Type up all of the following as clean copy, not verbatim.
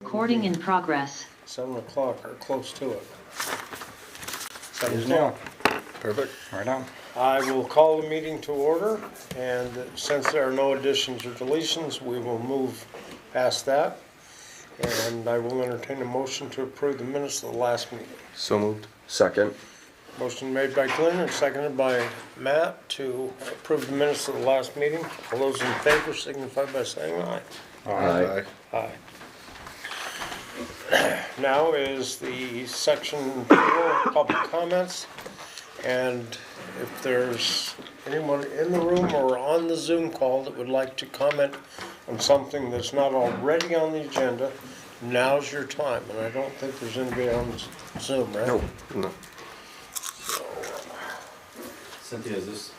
Recording in progress. 7 o'clock or close to it. Here's 7 now. o'clock. Perfect. Right on. I will call the meeting to order, and since there are no additions or deletions, we will move past that. And I will entertain a motion to approve the minutes of the last meeting. So moved. Second. Motion made by Glenn and seconded by Matt to approve the minutes of the last meeting. All those in favor signify by saying aye. Aye. Aye. Now is the section 4, public comments. And if there's anyone in the room or on the Zoom call that would like to comment on something that's not already on the agenda, now's your time. And I don't think there's anybody on Zoom, right? No. Cynthia, is this,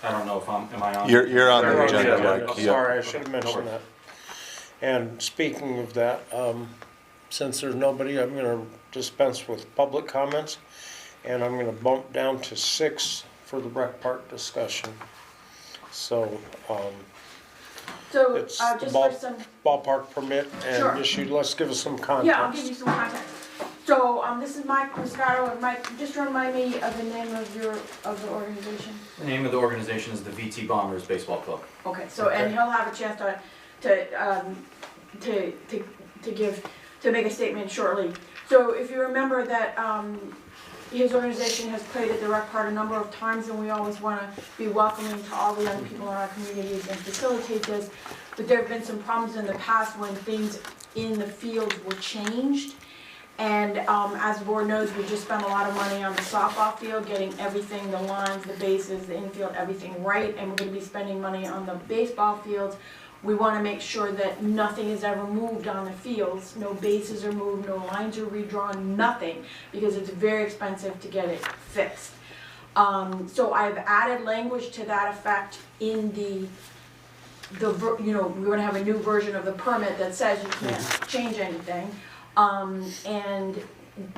I don't know if am I on? You're on You're the on agenda, the Mike. agenda. Yep. Sorry, I should have mentioned that. And speaking of that, since there's nobody, I'm gonna dispense with public comments, and I'm gonna bump down to 6 for the rec park discussion. So, So, it's just the for some, ballpark permit Sure. and issue, let's give us some context. yeah, I'll give you some context. So, this is Mike Moscato, and Mike, just remind me of the name of the organization? The name of the organization is the VT Bombers Baseball Club. Okay, so, and he'll have a chance to make a statement shortly. So, if you remember that, his organization has played at the rec park a number of times, and we always wanna be welcoming to all the young people in our communities and facilitate this. But there have been some problems in the past when things in the fields were changed. And as the board knows, we just spent a lot of money on the softball field, getting everything, the lines, the bases, the infield, everything right. And we're gonna be spending money on the baseball fields. We wanna make sure that nothing is ever moved on the fields. No bases are moved, no lines are redrawn, nothing, because it's very expensive to get it fixed. So I've added language to that effect in we're gonna have a new version of the permit that says you can't change anything. And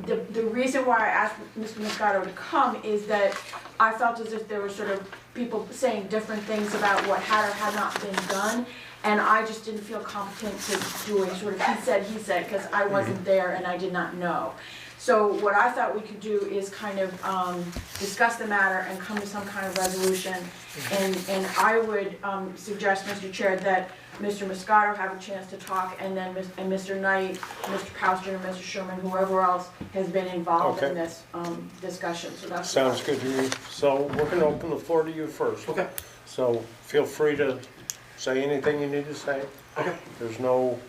the reason why I asked Mr. Moscato to come is that I felt as if there were sort of people saying different things about what had or had not been done. And I just didn't feel competent to do a sort of he said, because I wasn't there and I did not know. So what I thought we could do is kind of discuss the matter and come to some kind of resolution. And I would suggest, Mr. Chair, that Mr. Moscato have a chance to talk, and then Mr. Knight, Mr. Pauster, Mr. Sherman, whoever else has been involved in this discussion. So that's Sounds good to me. So we're gonna open the floor to you first. Okay. So feel free to say anything you need to say. Okay. There's no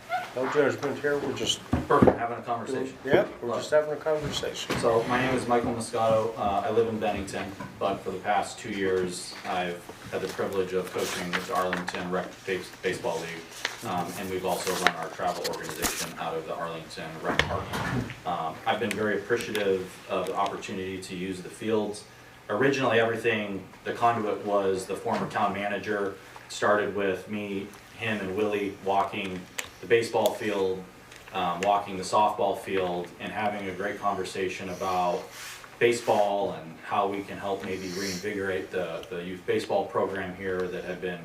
judgment here, we're just, Perfect, having a conversation. we're just having a conversation. So my name is Michael Moscato. I live in Bennington, but for the past 2 years, I've had the privilege of coaching the Arlington Rec Baseball League. And we've also run our travel organization out of the Arlington Rec Park. I've been very appreciative of the opportunity to use the fields. Originally, the conduit was the former town manager. Started with me, him and Willie walking the baseball field, walking the softball field, and having a great conversation about baseball and how we can help maybe reinvigorate the youth baseball program here that had been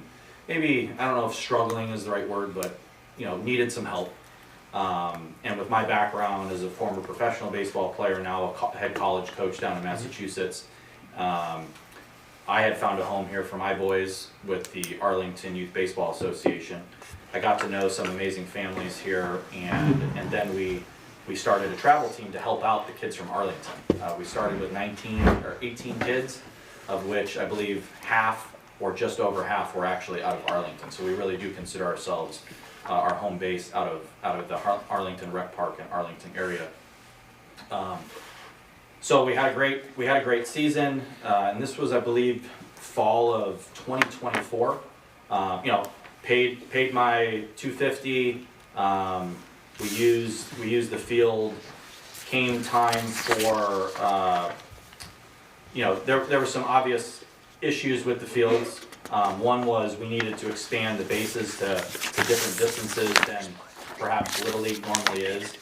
maybe, I don't know if struggling is the right word, but needed some help. And with my background as a former professional baseball player, now a head college coach down in Massachusetts, I had found a home here for my boys with the Arlington Youth Baseball Association. I got to know some amazing families here, and then we started a travel team to help out the kids from Arlington. We started with 18 kids, of which I believe half or just over half were actually out of Arlington. So we really do consider ourselves our home base out of the Arlington Rec Park and Arlington area. So we had a great season, and this was, I believe, fall of 2024. Paid my $250. We used the field. Came time for there were some obvious issues with the fields. One was we needed to expand the bases to different distances than perhaps Little League normally is.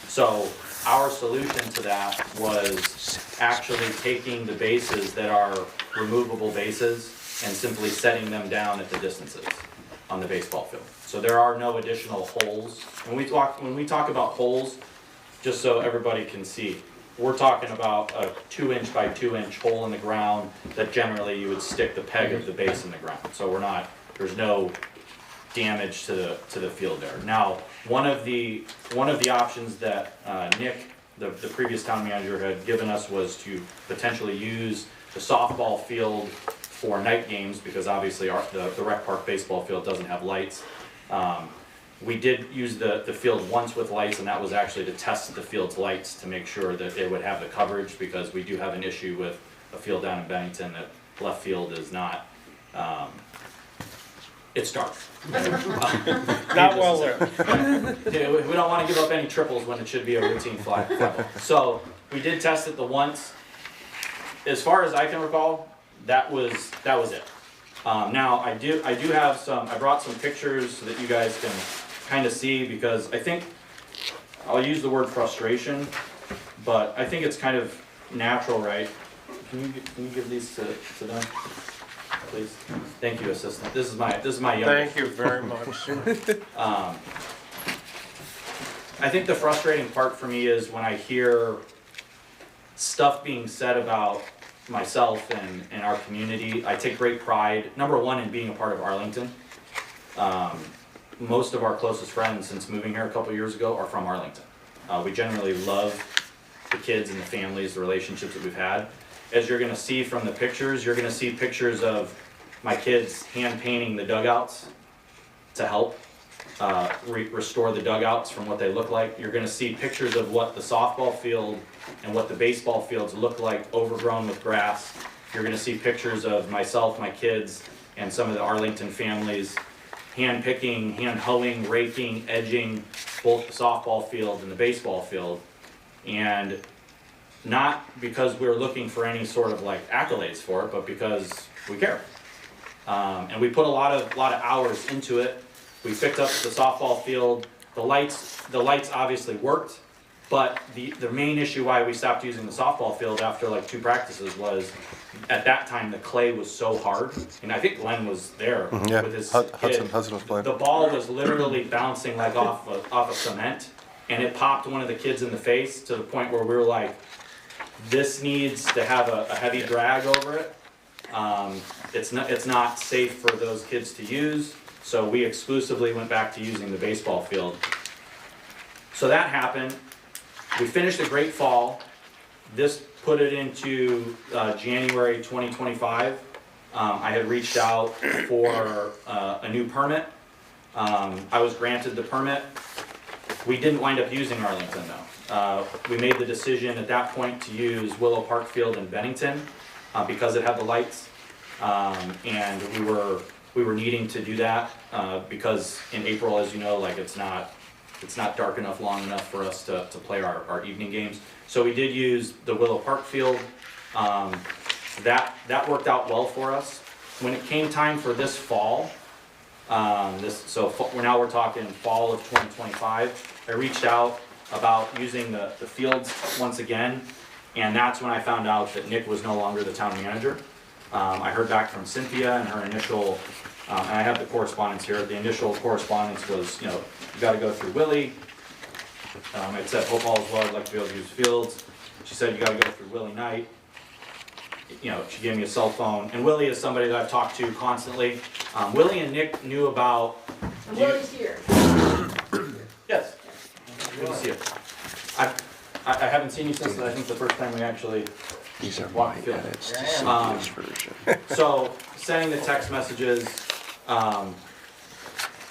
So our solution to that was actually taking the bases that are removable bases and simply setting them down at the distances. on the baseball field. So there are no additional holes. When we talk about holes, just so everybody can see, we're talking about a 2-inch by 2-inch hole in the ground that generally you would stick the peg of the base in the ground. So there's no damage to the field there. Now, one of the options that Nick, the previous town manager, had given us was to potentially use the softball field for night games, because obviously the rec park baseball field doesn't have lights. We did use the field once with lights, and that was actually to test the field's lights to make sure that it would have the coverage, because we do have an issue with a field down in Bennington that left field is not, it's dark. Not well there. Yeah, we don't want to give up any triples when it should be a routine fly ball. So we did test it the once. As far as I can recall, that was it. Now I do have I brought some pictures so that you guys can kind of see, because I think I'll use the word frustration, but I think it's kind of natural, right? Can you give these to them, please? Thank you, assistant. This is my youngest. Thank you very much, sir. I think the frustrating part for me is when I hear stuff being said about myself and our community. I take great pride, number one, in being a part of Arlington. Most of our closest friends since moving here a couple years ago are from Arlington. We generally love the kids and the families, the relationships that we've had. As you're gonna see from the pictures, you're gonna see pictures of my kids hand painting the dugouts to help restore the dugouts from what they look like. You're gonna see pictures of what the softball field and what the baseball fields look like, overgrown with grass. You're gonna see pictures of myself, my kids, and some of the Arlington families hand picking, hand hoeing, raking, edging both the softball field and the baseball field. And not because we're looking for any sort of like accolades for it, but because we care. And we put a lot of hours into it. We picked up the softball field. The lights obviously worked, but the main issue why we stopped using the softball field after like 2 practices was, at that time the clay was so hard, and I think Glenn was there with his kid. Hudson was playing. The ball was literally bouncing like off of cement, and it popped one of the kids in the face to the point where we were like, this needs to have a heavy drag over it. It's not safe for those kids to use, so we exclusively went back to using the baseball field. So that happened. We finished a great fall. This put it into January 2025. I had reached out for a new permit. I was granted the permit. We didn't wind up using Arlington though. We made the decision at that point to use Willow Park Field in Bennington because it had the lights, and we were needing to do that because in April, as you know, like it's not dark enough long enough for us to play our evening games. So we did use the Willow Park Field. That worked out well for us. When it came time for this fall, we're talking fall of 2025, I reached out about using the fields once again, and that's when I found out that Nick was no longer the town manager. I heard back from Cynthia, and her initial, and I have the correspondence here, the initial correspondence was, you gotta go through Willie. It said, hope all is well, I'd like to be able to use fields. She said, you gotta go through Willie Knight. She gave me a cell phone, and Willie is somebody that I've talked to constantly. Willie and Nick knew about. And Willie's here. Yes. Good to see you. I haven't seen you since I think the first time we actually These are walked my the field. edits to Cynthia's version. So sending the text messages.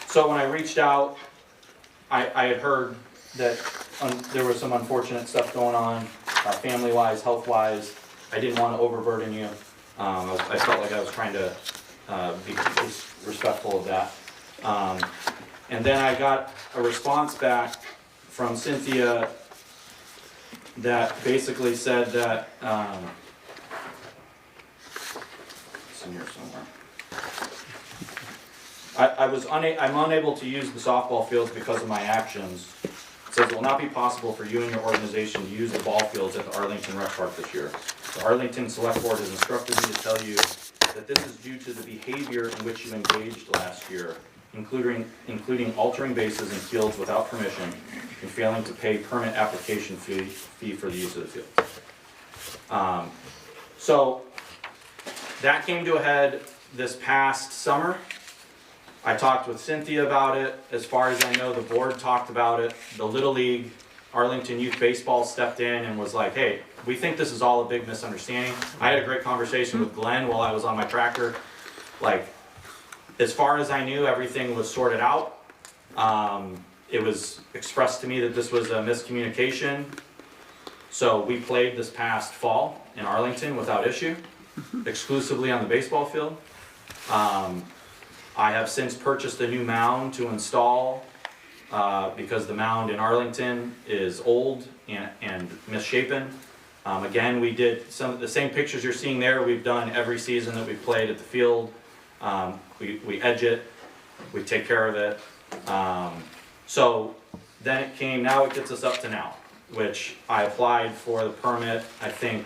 So when I reached out, I had heard that there was some unfortunate stuff going on, family-wise, health-wise. I didn't want to overburden you. I felt like I was trying to be respectful of that. And then I got a response back from Cynthia that basically said that, it's in here somewhere. I'm unable to use the softball fields because of my actions. It says it will not be possible for you and your organization to use the ball fields at the Arlington Rec Park this year. The Arlington Select Board has instructed me to tell you that this is due to the behavior in which you engaged last year including altering bases and fields without permission and failing to pay permit application fee for the use of the field. So that came to a head this past summer. I talked with Cynthia about it. As far as I know, the board talked about it. The Little League, Arlington Youth Baseball stepped in and was like, hey, we think this is all a big misunderstanding. I had a great conversation with Glenn while I was on my tractor. Like, as far as I knew, everything was sorted out. It was expressed to me that this was a miscommunication. So we played this past fall in Arlington without issue, exclusively on the baseball field. I have since purchased a new mound to install because the mound in Arlington is old and misshapen. Again, we did some of the same pictures you're seeing there. We've done every season that we've played at the field. We edge it, we take care of it. So then it came, now it gets us up to now, which I applied for the permit, I think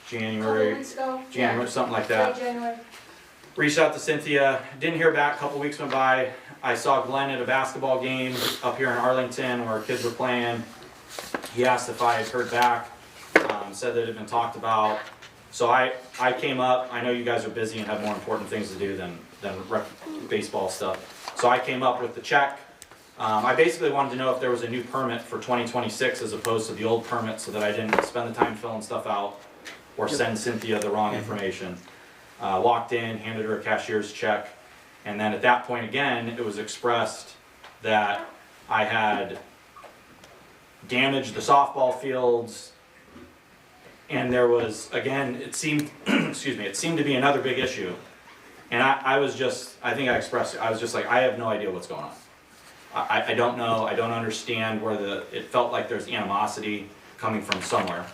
January, something like that. January. Reached out to Cynthia, didn't hear back, a couple weeks went by. I saw Glenn at a basketball game up here in Arlington where kids were playing. He asked if I had heard back, said that it had been talked about. So I came up, I know you guys are busy and have more important things to do than rec baseball stuff. So I came up with the check. I basically wanted to know if there was a new permit for 2026 as opposed to the old permit so that I didn't spend the time filling stuff out or send Cynthia the wrong information. Walked in, handed her a cashier's check, and then at that point again, it was expressed that I had damaged the softball fields, and there was, again, it seemed, excuse me, it seemed to be another big issue. And I was just, I think I expressed it, I was just like, I have no idea what's going on. I don't know, I don't understand where it felt like there's animosity coming from somewhere.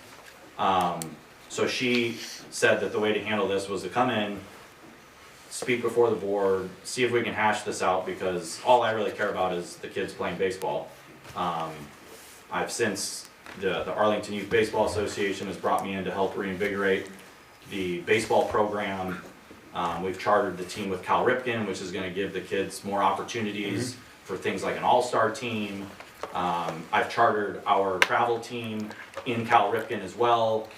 So she said that the way to handle this was to come in, speak before the board, see if we can hash this out, because all I really care about is the kids playing baseball. I've since, the Arlington Youth Baseball Association has brought me in to help reinvigorate the baseball program. We've chartered the team with Cal Ripken, which is going to give the kids more opportunities for things like an all-star team. I've chartered our travel team in Cal Ripken as well,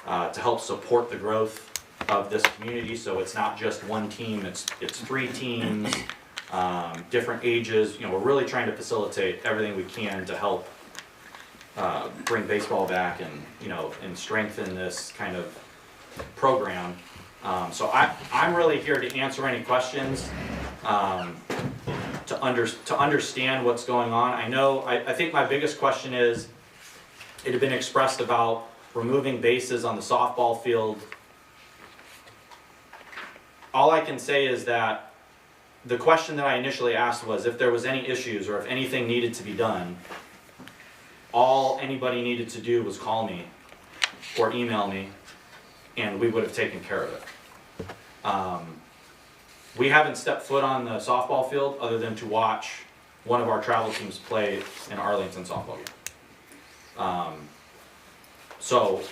to help support the growth of this community. So it's not just one team, it's 3 teams, different ages. You know, we're really trying to facilitate everything we can to help bring baseball back and, you know, and strengthen this kind of program. So I'm really here to answer any questions, to understand what's going on. I think my biggest question is, it had been expressed about removing bases on the softball field. All I can say is that the question that I initially asked was if there was any issues or if anything needed to be done. All anybody needed to do was call me or email me, and we would have taken care of it. We haven't stepped foot on the softball field other than to watch one of our travel teams play an Arlington softball game. So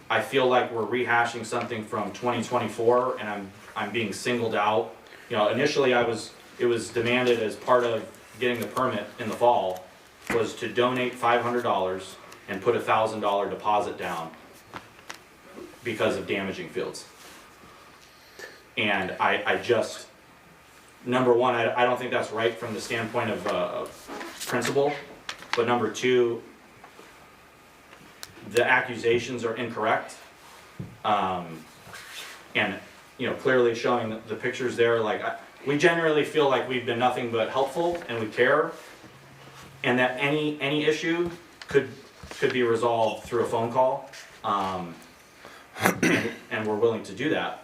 I feel like we're rehashing something from 2024, and I'm being singled out. You know, initially it was demanded as part of getting the permit in the fall was to donate $500 and put a $1,000 deposit down because of damaging fields. And I just, number one, I don't think that's right from the standpoint of principle, but number two, the accusations are incorrect. And, you know, clearly showing the pictures there, like, we generally feel like we've been nothing but helpful and we care, and that any issue could be resolved through a phone call, and we're willing to do that.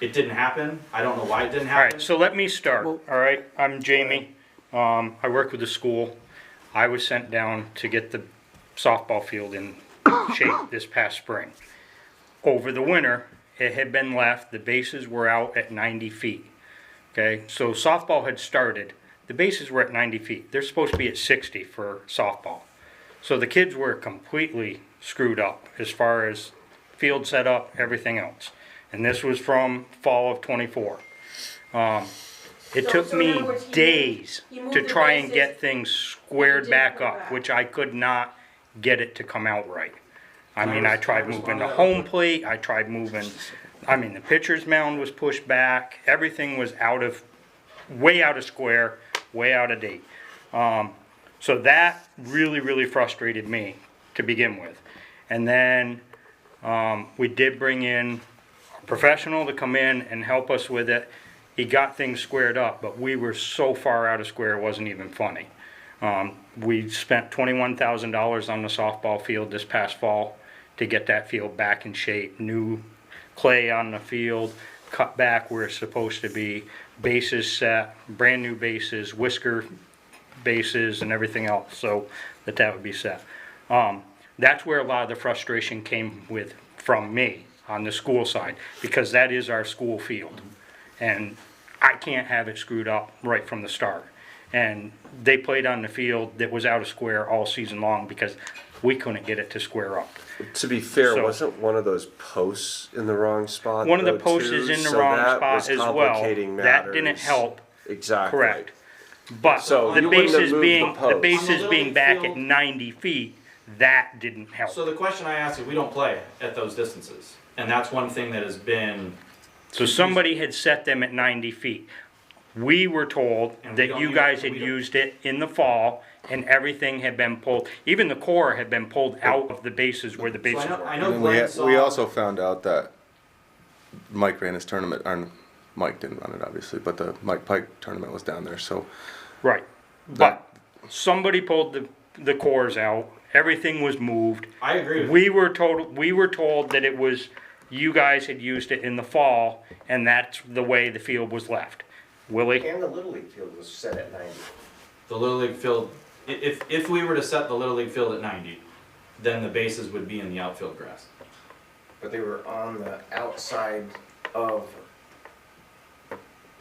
It didn't happen. I don't know why it didn't All happen. right, so let me start, all right? I'm Jamie. I work with the school. I was sent down to get the softball field in shape this past spring. Over the winter, it had been left, the bases were out at 90 feet, okay? So softball had started, the bases were at 90 feet. They're supposed to be at 60 for softball. So the kids were completely screwed up as far as field setup, everything else. And this was from fall of '24. It So- took so in me other words, days he moved to the try and bases, get things squared didn't back put it up, back. which I could not get it to come out right. I Can I mean, I res- tried can I respond moving the to that real home quick? plate, I tried moving, I mean, the pitcher's mound was pushed back, everything was way out of square, way out of date. So that really, really frustrated me to begin with. And then, we did bring in a professional to come in and help us with it. He got things squared up, but we were so far out of square, it wasn't even funny. We spent $21,000 on the softball field this past fall to get that field back in shape. New clay on the field, cut back where it's supposed to be, bases set, brand new bases, whisker bases and everything else, so that would be set. That's where a lot of the frustration came from me on the school side, because that is our school field. And I can't have it screwed up right from the start. And they played on the field that was out of square all season long because we couldn't get it to square up. To be fair, So- wasn't one of those posts in the wrong spot? One of the though, posts too? is in the So wrong that spot was as well. complicating That didn't matters. help, Exactly. correct. But So the you wouldn't have bases moved being, the post. the bases On the being Little back League at field- 90 feet, that didn't help. So the question I asked you, we don't play at those distances, and that's one thing that has been, So somebody had set them at 90 feet. We were told And we that don't you use- guys had we don't- used it in the fall and everything had been pulled, even the core had been pulled out of the bases where the so bases I were. know And Glenn saw. we also found out that Mike ran his tournament, or Mike didn't run it obviously, but the Mike Pike tournament was down there, so. Right, but somebody pulled the cores out, everything was moved. I agree with you. We were told that it was, you guys had used it in the fall and that's the way the field was left. Willie? And the Little League field was set at 90. The Little League field, if we were to set the Little League field at 90, then the bases would be in the outfield grass. But they were on the outside of,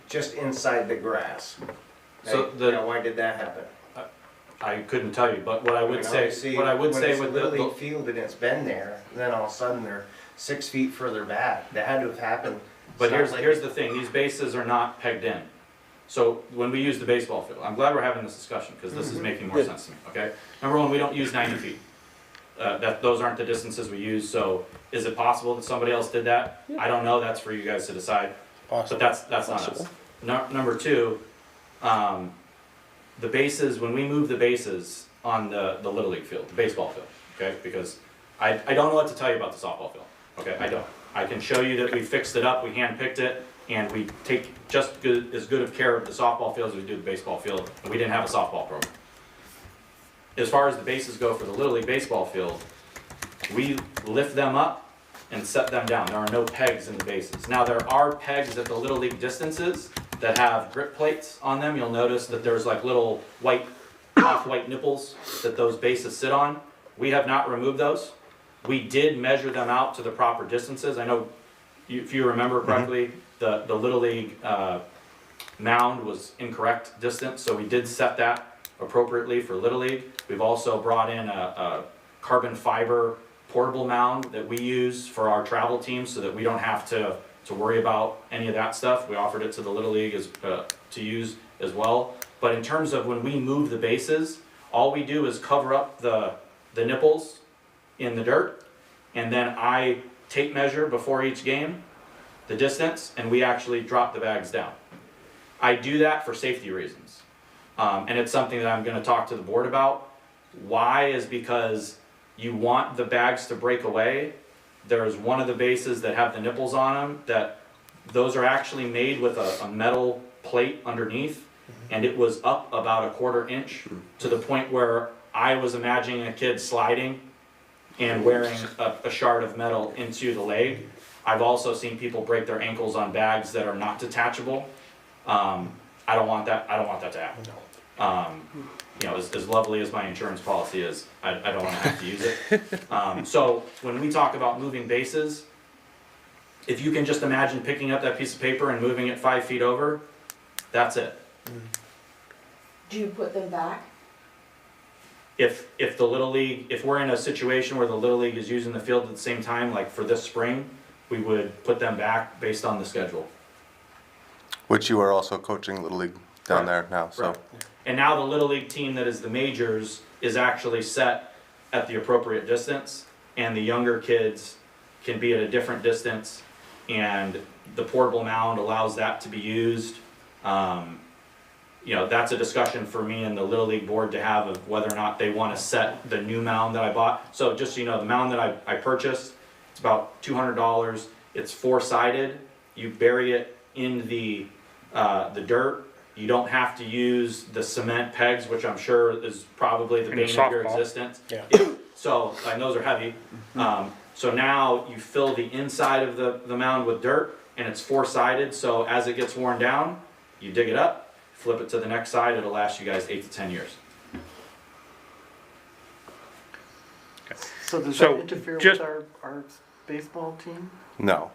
just inside the grass. So Now, why did that happen? I couldn't tell you, but what I would mean, say, obviously, what I would when say it's a with Little League the, field and it's been there, then all of a sudden they're 6 feet further back. That had to have happened. but It's not here's like- the thing, these bases are not pegged in. So when we use the baseball field, I'm glad we're having this discussion, because this is making more sense to me, okay? Number one, we don't use 90 feet. Those aren't the distances we use, so is it possible that somebody else did that? I don't know, that's for you guys to decide, but Possible. that's not us. Number two, the bases, when we move the bases on the Little League field, the baseball field, okay? Because I don't know what to tell you about the softball field, okay? I don't. I can show you that we fixed it up, we hand-picked it, and we take just as good of care of the softball field as we do the baseball field, and we didn't have a softball program. As far as the bases go for the Little League baseball field, we lift them up and set them down. There are no pegs in the bases. Now, there are pegs at the Little League distances that have grip plates on them. You'll notice that there's like little white, off-white nipples that those bases sit on. We have not removed those. We did measure them out to the proper distances. I know, if you remember correctly, the Little League mound was incorrect distance, so we did set that appropriately for Little League. We've also brought in a carbon fiber portable mound that we use for our travel teams so that we don't have to worry about any of that stuff. We offered it to the Little League to use as well. But in terms of when we move the bases, all we do is cover up the nipples in the dirt, and then I tape measure before each game the distance, and we actually drop the bags down. I do that for safety reasons. And it's something that I'm gonna talk to the board about. Why is because you want the bags to break away. There's one of the bases that have the nipples on them, that those are actually made with a metal plate underneath, and it was up about 1/4 inch to the point where I was imagining a kid sliding and wearing a shard of metal into the leg. I've also seen people break their ankles on bags that are not detachable. I don't want that to happen. You know, as lovely as my insurance policy is, I don't wanna have to use it. So when we talk about moving bases, if you can just imagine picking up that piece of paper and moving it 5 feet over, that's it. Do you put them back? If the Little League, if we're in a situation where the Little League is using the field at the same time, like for this spring, we would put them back based on the schedule. Which you are also coaching Little League down there now, so. Right. And now the Little League team that is the majors is actually set at the appropriate distance, and the younger kids can be at a different distance, and the portable mound allows that to be used. You know, that's a discussion for me and the Little League board to have of whether or not they want to set the new mound that I bought. So just so you know, the mound that I purchased, it's about $200. It's 4-sided. You bury it in the dirt. You don't have to use the cement pegs, which I'm sure is probably the In bane of your softball. existence. Yeah. So, and those are heavy. So now you fill the inside of the mound with dirt, and it's 4-sided, so as it gets worn down, you dig it up, flip it to the next side, it'll last you guys 8 to 10 years. So does So, that interfere just- with our baseball team? No,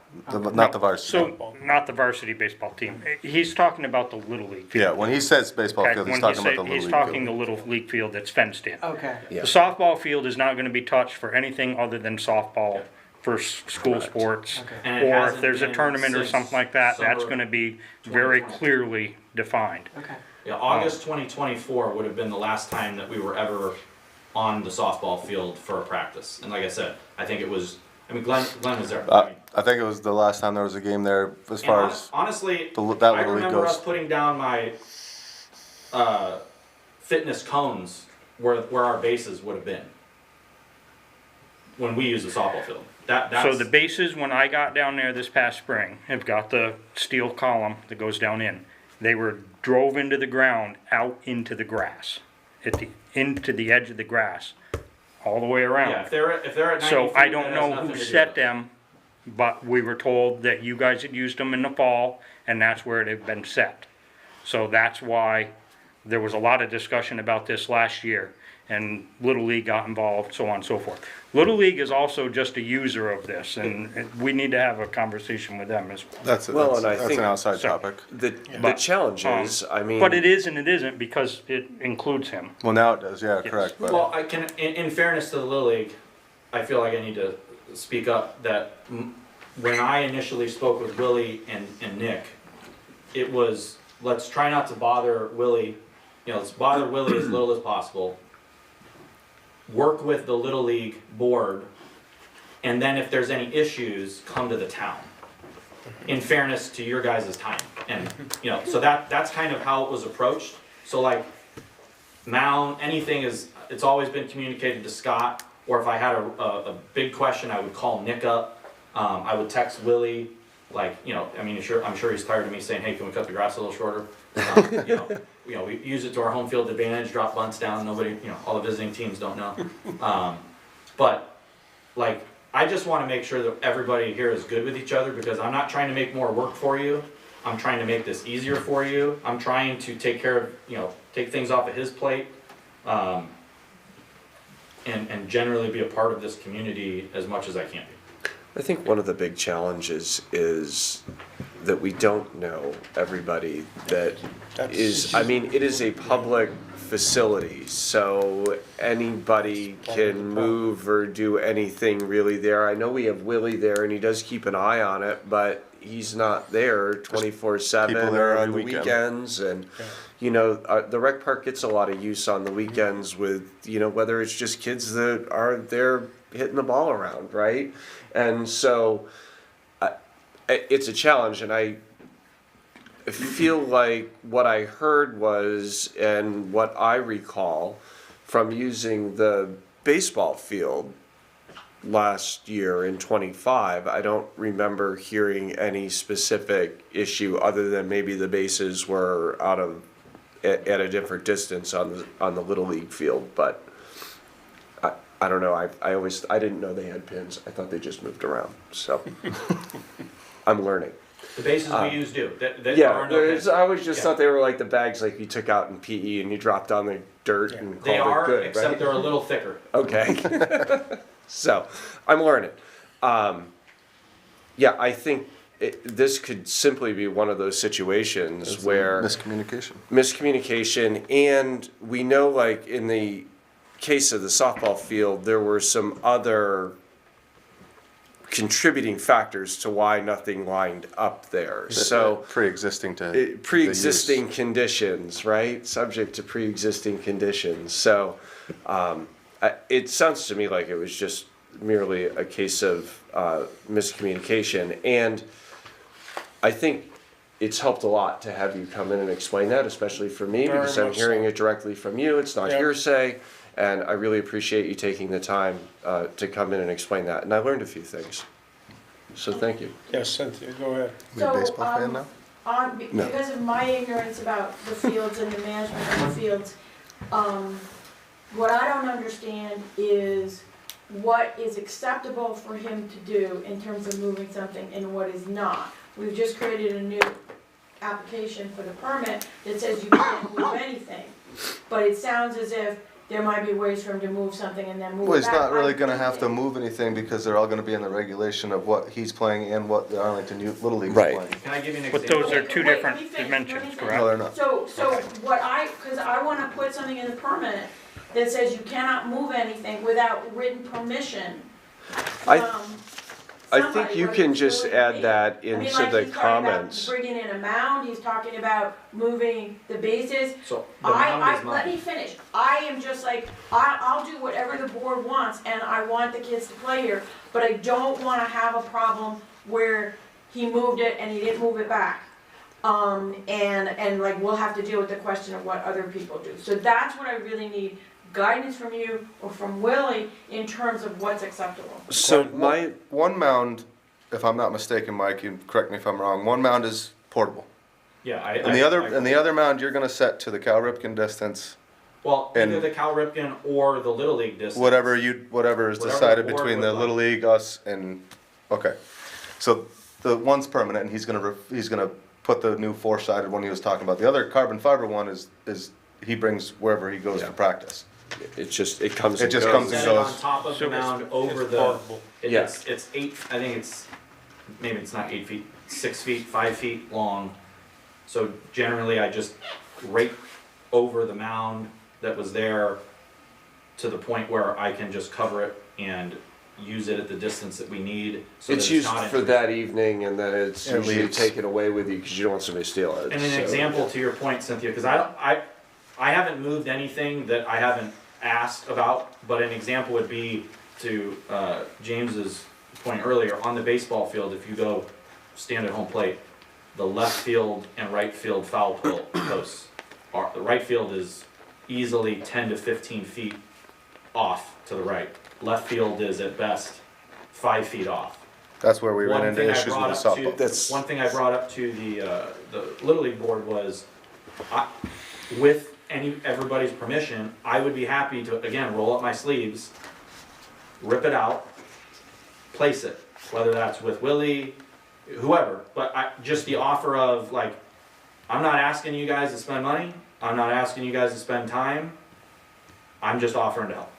not the varsity. So, not the varsity baseball team. He's talking about the Little League field. Yeah, when he says baseball Okay, field, he's when talking about the Little he's League talking field. the Little League field that's fenced in. Okay. The softball field is not gonna be touched for anything other than softball for school sports. Okay. And it Or if hasn't there's a been tournament or since something like that, that's summer gonna be very 2020. clearly defined. Okay. Yeah, August 2024 would have been the last time that we were ever on the softball field for a practice. And like I said, I think it was, I mean, Glenn was there. I think it was the last time there was a game there, as And far as, honestly, that I Little League remember us goes. putting down my fitness cones where our bases would have been when we used the softball field. That's So the bases, when I got down there this past spring, have got the steel column that goes down in. They were drove into the ground, out into the grass, into the edge of the grass, all the way yeah. around. If they're at 90 So feet, I that don't has know nothing who to do set with it. them, but we were told that you guys had used them in the fall, and that's where it had been set. So that's why there was a lot of discussion about this last year, and Little League got involved, so on and so forth. Little League is also just a user of this, and we need to have a conversation with them as well. That's, Well, that's, and I that's think an outside so- topic. The But, challenge is, I mean. But it is and it isn't, because it includes him. Well, now it does, yeah, correct, but. Well, I can, in fairness to the Little League, I feel like I need to speak up that when I initially spoke with Willie and Nick, it was, let's try not to bother Willie, let's bother Willie as little as possible. Work with the Little League board, and then if there's any issues, come to the town. In fairness to your guys' time, and, so that's kind of how it was approached. So like, mound, anything is, it's always been communicated to Scott, or if I had a big question, I would call Nick up. I would text Willie, like, I mean, I'm sure he's tired of me saying, hey, can we cut the grass a little shorter? We use it to our home field advantage, drop bunts down, nobody, all the visiting teams don't know. But, like, I just wanna make sure that everybody here is good with each other, because I'm not trying to make more work for you. I'm trying to make this easier for you. I'm trying to take care of, take things off of his plate. And generally be a part of this community as much as I can be. I think one of the big challenges is that we don't know everybody that is, I mean, it is a public facility, so anybody can move or do anything really there. I know we have Willie there and he does keep an eye on it, but he's not there 24/7 people there or on on the the weekend. weekends, and the rec park gets a lot of use on the weekends with, whether it's just kids that are there hitting the ball around, right? And so it's a challenge, and I feel like what I heard was, and what I recall from using the baseball field last year in 25, I don't remember hearing any specific issue other than maybe the bases were at a different distance on the Little League field, but I don't know. I didn't know they had pins. I thought they just moved around. So I'm learning. The bases we use do. There Yeah, are no pins. I always just Yeah. thought they were like the bags like you took out in PE and you dropped on the dirt and They called are, it good, except right? they're a little thicker. Okay. So I'm learning. Yeah, I think this could simply be one of those situations where miscommunication, and we know, like in the case of the softball field, there were some other contributing factors to why nothing lined up there. So Pre-existing to. pre-existing conditions, right? Subject to pre-existing conditions. So it sounds to me like it was just merely a case of miscommunication. And I think it's helped a lot to have you come in and explain that, especially for me, Very because I'm much hearing so. it directly from you. It's not Yep. hearsay. And I really appreciate you taking the time to come in and explain that. And I learned a few things. So thank you. Yes, Cynthia, go ahead. You a baseball fan now? No. Because of my ignorance about the fields and the management of the fields, what I don't understand is what is acceptable for him to do in terms of moving something and what is not. We've just created a new application for the permit that says you can't move anything. But it sounds as if there might be ways for him to move something and then move it back. Well, he's not really I'm gonna have to thinking- move anything because they're all gonna be in the regulation of what he's playing and what the Arlington Little League's Right. playing. Can I give you an But example? those are two Wait, let different me finish, let me dimensions, finish. No, correct? they're not. So what cause I wanna put something in the permit that says you cannot move anything without written permission I- from I somebody, think you whether can it's just really add me. that I mean, into like, the he's talking about comments. bringing in a mound, he's talking about moving the bases. So the mound is Let me mine. finish. I am just like, I'll do whatever the board wants, and I want the kids to play here, but I don't wanna have a problem where he moved it and he didn't move it back. And like, we'll have to deal with the question of what other people do. So that's what I really need, guidance from you or from Willie in terms of what's acceptable. So my, One mound, if I'm not mistaken, Mike, you correct me if I'm wrong, one mound is portable. Yeah, And the other mound, you're gonna set to the Cal Ripken distance, Well, either and- the Cal Ripken or the Little League distance. whatever is Whatever decided the board between would the like. Little League, us, and, okay. So the one's permanent, and he's gonna put the new four-sided one he was talking about. The other carbon fiber one is he brings wherever he goes Yeah. for practice. it comes It and just goes. comes and Set it goes. on top of So the it's- mound over It's the. portable. Yes. It's 8. I think it's maybe it's not 8 feet, 6 feet, 5 feet long. So generally, I just rake over the mound that was there to the point where I can just cover it and use it at the distance that we need. So It's that used not for that evening, and then it's And usually leaves. taken away with you because you don't want somebody to steal it. And an so- example to your point, Cynthia, because I haven't moved anything that I haven't asked about, but an example would be to James's point earlier, on the baseball field, if you go stand at home plate, the left field and right field foul posts are, the right field is easily 10 to 15 feet off to the right. Left field is at best 5 feet off. That's where we ran One into thing I issues with the brought up to, softball. That's- one thing I brought up to the Little League board was, with everybody's permission, I would be happy to, again, roll up my sleeves, rip it out, place it, whether that's with Willie, whoever, but just the offer of like, I'm not asking you guys to spend money, I'm not asking you guys to spend time, I'm just offering to help.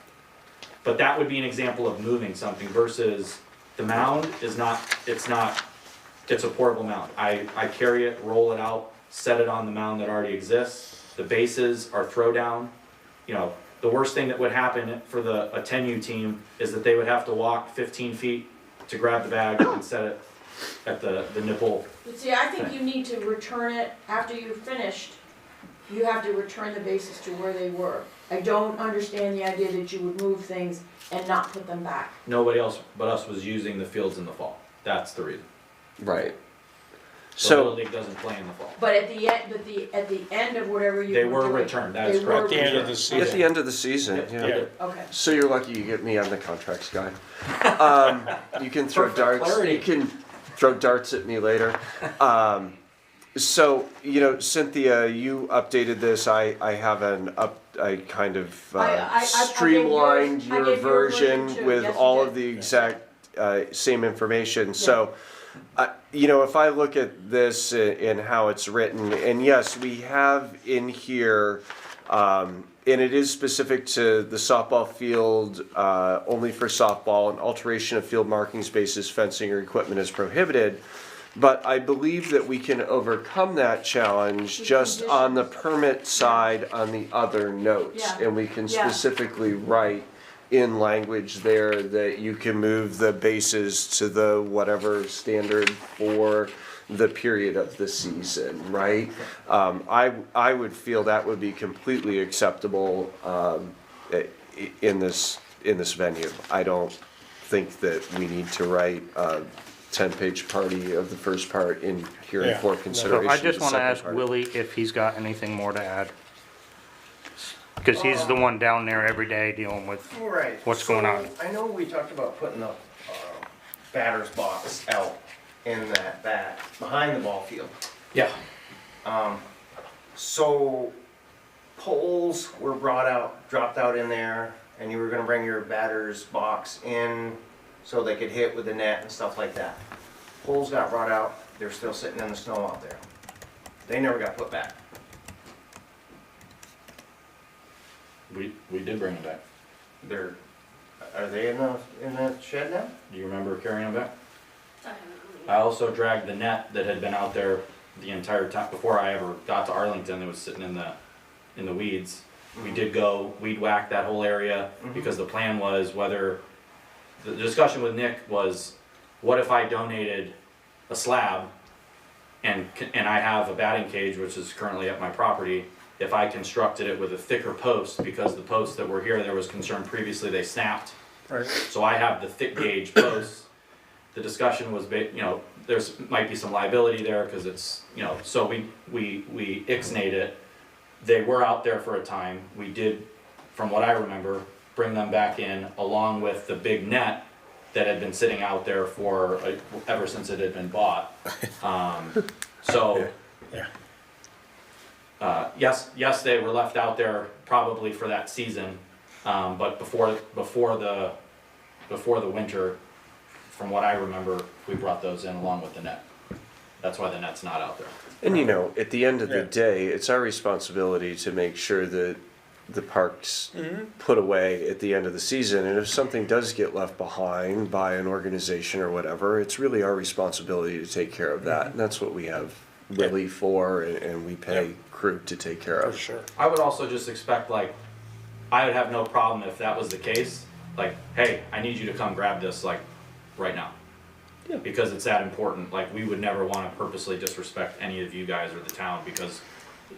But that would be an example of moving something versus the mound is not, it's a portable mound. I carry it, roll it out, set it on the mound that already exists. The bases are throw down. You know, the worst thing that would happen for a 10U team is that they would have to walk 15 feet to grab the bag and set it at the nipple. But see, I think you need to return it after you've finished. You have to return the bases to where they were. I don't understand the idea that you would move things and not put them back. Nobody else but us was using the fields in the fall. That's the reason. Right. The Little So, League doesn't play in the fall. But at the end of whatever you They were were doing, returned, that is they correct. were At the end of the returned. season. at the end of the season, Yep. yeah. Yeah. Okay. So you're lucky you get me on the contracts guy. You can throw Perfect darts. clarity. You can throw darts at me later. So Cynthia, you updated this. I have I kind of I streamlined gave yours- I your gave your version version too. with Yes, you all did. of the exact same information. So. If I look at this and how it's written, and yes, we have in here, and it is specific to the softball field, only for softball, and alteration of field marking spaces, fencing, or equipment is prohibited. But I believe that we can overcome that challenge With just on the conditions. permit side on the other notes. Yeah. And we can Yeah. specifically write in language there that you can move the bases to the whatever standard for the period of the season, right? I would feel that would be completely acceptable, in this venue. I don't think that we need to write a 10-page party of the first part in hearing Yeah. for So consideration. So I just of the wanna second ask part. Willie if he's got anything more to add. Cause he's the one down there every day dealing with, Right. What's going on? I know we talked about putting the batter's box out in that bat behind the ball field. Yeah. So poles were dropped out in there, and you were gonna bring your batter's box in so they could hit with the net and stuff like that. Poles got brought out, they're still sitting in the snow out there. They never got put back. We did bring them back. Are they in the shed now? Do you remember carrying them back? I also dragged the net that had been out there the entire time, before I ever got to Arlington, it was sitting in the weeds. We did go weed whack that whole area, because the plan was whether, the discussion with Nick was, what if I donated a slab and I have a batting cage, which is currently at my property, if I constructed it with a thicker post, because the posts that were here, there was concern previously they snapped. Right. So I have the thick gauge posts. The discussion was, there's, might be some liability there, cause it's, so we ixnayed it. They were out there for a time. We did, from what I remember, bring them back in along with the big net that had been sitting out there for, ever since it had been bought. So, yes, they were left out there probably for that season, but before the winter, from what I remember, we brought those in along with the net. That's why the net's not out there. And at the end of the Yeah. day, it's our responsibility to make sure that the park's put away at the end of the season. And if something does get left behind by an organization or whatever, it's really our responsibility to take care of that. And that's what we have Willie for, and we pay crew to take care For of. sure. I would also just expect, I would have no problem if that was the case, hey, I need you to come grab this, right now. Yeah. Because it's that important, we would never wanna purposely disrespect any of you guys or the town, because,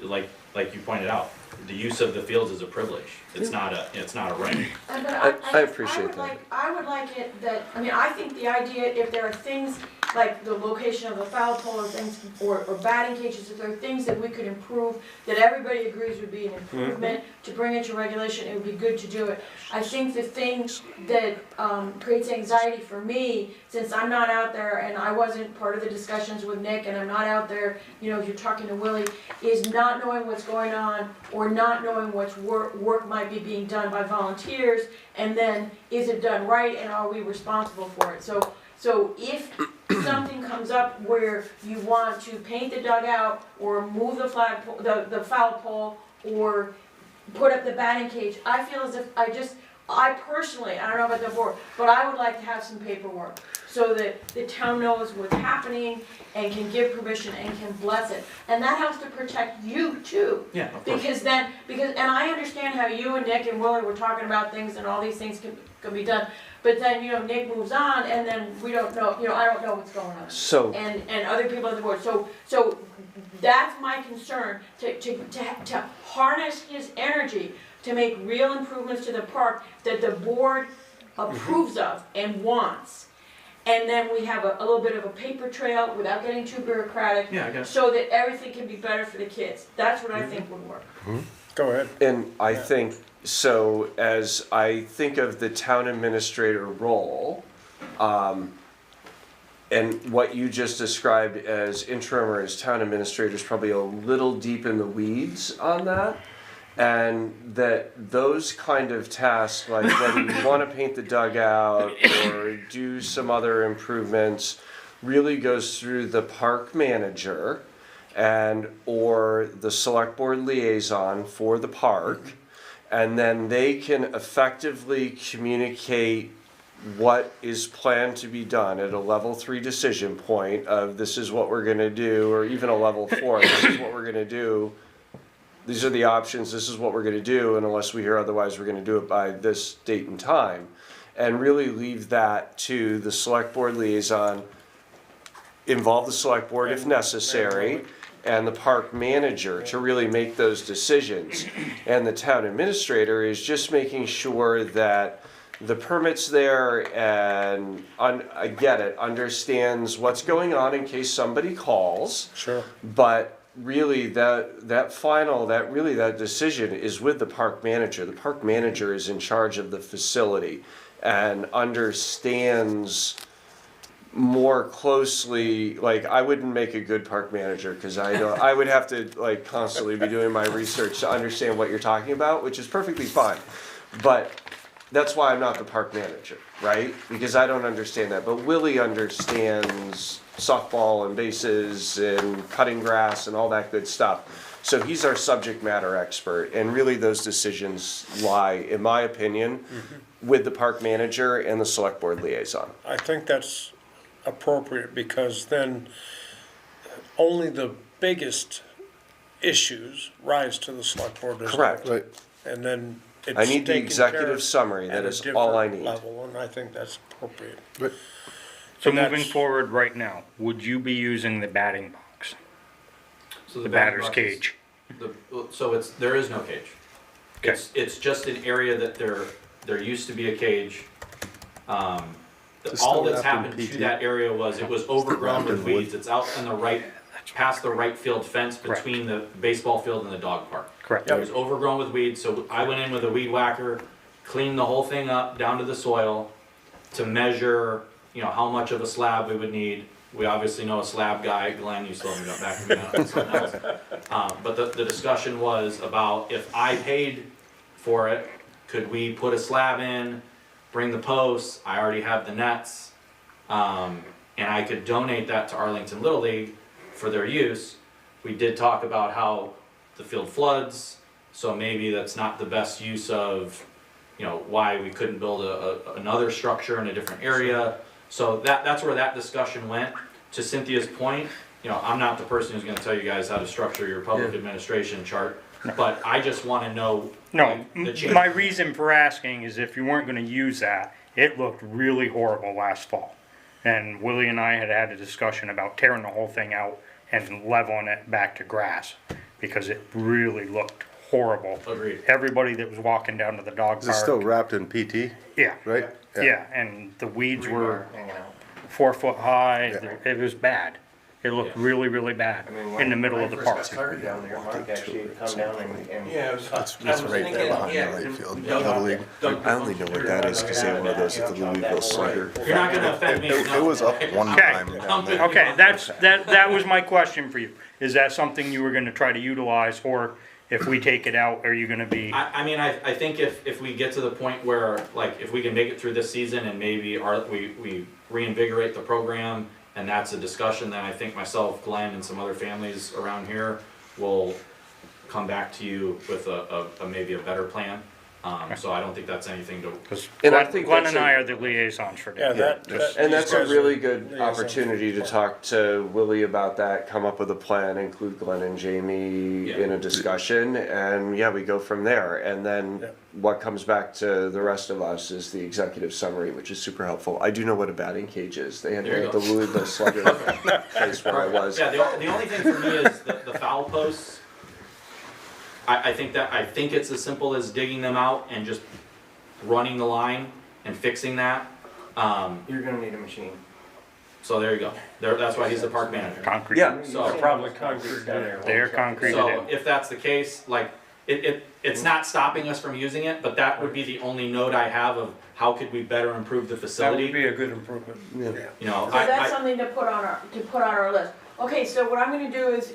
like you pointed out, the use of the fields is a privilege, it's not a right. But I appreciate would that. I would like it that, I think the idea, if there are things like the location of the foul pole or things, or batting cages, if there are things that we could improve, that everybody agrees would be an improvement, to bring it to regulation, it would be good to do it. I think the thing that creates anxiety for me, since I'm not out there and I wasn't part of the discussions with Nick, and I'm not out there, you're talking to Willie, is not knowing what's going on, or not knowing what's work might be being done by volunteers, and then is it done right, and are we responsible for it? So if something comes up where you want to paint the dugout, or move the flagpole, the foul pole, or put up the batting cage, I feel as if I personally, I don't know about the board, but I would like to have some paperwork, so that the town knows what's happening, and can give permission, and can bless it. And that helps to protect you too. Yeah, of course. Because and I understand how you and Nick and Willie were talking about things, and all these things can be done. But then, Nick moves on, and then we don't know, I don't know what's going on. So, And other people on the board, so that's my concern, to harness his energy, to make real improvements to the park that the board approves of and wants. And then we have a little bit of a paper trail without getting too bureaucratic. Yeah, I guess. So that everything can be better for the kids. That's what I think would work. Go ahead. and I think, so as I think of the town administrator role, and what you just described as interim or as town administrator is probably a little deep in the weeds on that. And that those kind of tasks, like whether you want to paint the dugout or do some other improvements, really goes through the park manager and or the select board liaison for the park. And then they can effectively communicate what is planned to be done at a level 3 decision point of this is what we're gonna do, or even a level 4, this is what we're gonna do these are the options, this is what we're gonna do, and unless we hear otherwise, we're gonna do it by this date and time. And really leave that to the select board liaison, involve the select board if necessary, and the park manager to really make those decisions. And the town administrator is just making sure that the permit's there and, I get it, understands what's going on in case somebody calls. Sure. But really, that decision is with the park manager. The park manager is in charge of the facility and understands more closely, like, I wouldn't make a good park manager, because I would have to, like, constantly be doing my research to understand what you're talking about, which is perfectly fine. But that's why I'm not the park manager, right? Because I don't understand that. But Willie understands softball and bases and cutting grass and all that good stuff. So he's our subject matter expert, and really those decisions lie, in my opinion, with the park manager and the select board liaison. I think that's appropriate, because then only the biggest issues rise to the select board. Correct. Right. And then it's I need the taken executive care of summary, that at a is all I different need. level, and I think that's appropriate. So And moving that's- forward right now, would you be using the batting box, So the batting batter's box cage? So there is no cage. Okay. It's just an area that there used to be a cage. It's All still that's wrapped in happened to PT. that area was it was overgrown wrapped with in wood. weeds. It's out in the right, past the right field fence Correct. between the baseball field and the dog park. Correct. It was overgrown with weeds, so I went in with a weed whacker, cleaned the whole thing up down to the soil to measure, how much of a slab we would need. We obviously know a slab guy. Glenn, you still haven't got back to me on something else. But the discussion was about if I paid for it, could we put a slab in, bring the posts, I already have the nets, and I could donate that to Arlington Little League for their use. We did talk about how the field floods, so maybe that's not the best use of, why we couldn't build another structure in a different area. So that's where that discussion went. To Cynthia's point, I'm not the person who's gonna tell you guys how to structure your public administration chart, but I just wanna know. No, the change. my reason for asking is if you weren't gonna use that, it looked really horrible last fall. And Willie and I had had a discussion about tearing the whole thing out and leveling it back to grass, because it really looked horrible. Agreed. Everybody that was walking down to the dog Is it still park, wrapped in PT, yeah, right? yeah, and the weeds were Hanging out. 4 foot high, Yeah. it was bad. It looked really, really bad I mean, in the middle of the when I park. first got started down there, Mark actually had come down and Yeah, it was, It's right there behind the right field, Little League. I only know what that is because they have one of those at the Louisville Slugger. You're not gonna offend me. It was up one Okay. time down there. Okay, that was my question for you. Is that something you were gonna try to utilize, or if we take it out, are you gonna be? I think if we get to the point where, like, if we can make it through this season and maybe we reinvigorate the program, and that's a discussion, then I think myself, Glenn, and some other families around here will come back to you with a maybe a better plan. So I don't think that's anything to. Because And I Glenn, think Glenn that's and I a- are the liaisons for Yeah, that. And that's a these guys really are good liaisons. opportunity to talk to Willie about that, come up with a plan, include Glenn and Jamie Yeah. in a discussion, and we go from there. And then Yeah. what comes back to the rest of us is the executive summary, which is super helpful. I do know what a batting cage is. They had There it you at go. the Louisville Slugger place where I was. Yeah, the only thing for me is the foul posts. I think it's as simple as digging them out and just running the line and fixing that. you're gonna need a machine. So there you go. That's why he's the park manager. Concrete. Yeah. So- Probably concrete down there. They're concreted So in. if that's the case, like, it's not stopping us from using it, but that would be the only note I have of how could we better improve the That would facility. be a good improvement. Yeah. You know, So that's I, something to put on our list. Okay, so what I'm gonna do is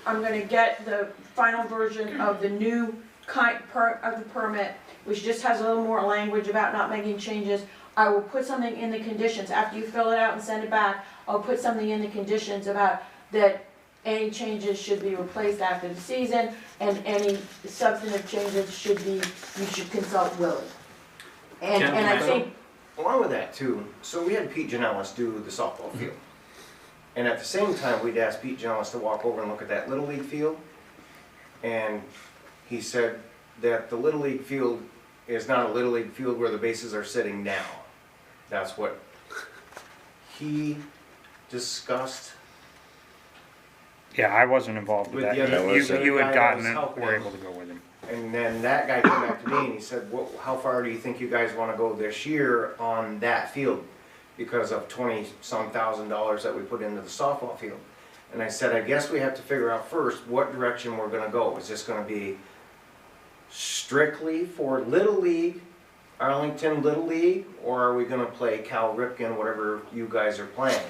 I'm gonna get the final version of the new of the permit, which just has a little more language about not making changes. I will put something in the conditions, after you fill it out and send it back, I'll put something in the conditions about that any changes should be replaced after the season, and any substantive changes should be, you should consult Willie. And Can I I- think, Along with that too, so we had Pete Janellis do the softball field. And at the same time, we'd asked Pete Janellis to walk over and look at that Little League field. And he said that the Little League field is not a Little League field where the bases are sitting now. That's what he discussed. Yeah, I wasn't involved with With that. the other- You guy had that gotten was it, helping were him. able to go with him. And then that guy came back to me and he said, how far do you think you guys wanna go this year on that field? Because of $20-some thousand that we put into the softball field. And I said, I guess we have to figure out first what direction we're gonna go. Is this gonna be strictly for Little League, Arlington Little League, or are we gonna play Cal Ripken, whatever you guys are playing?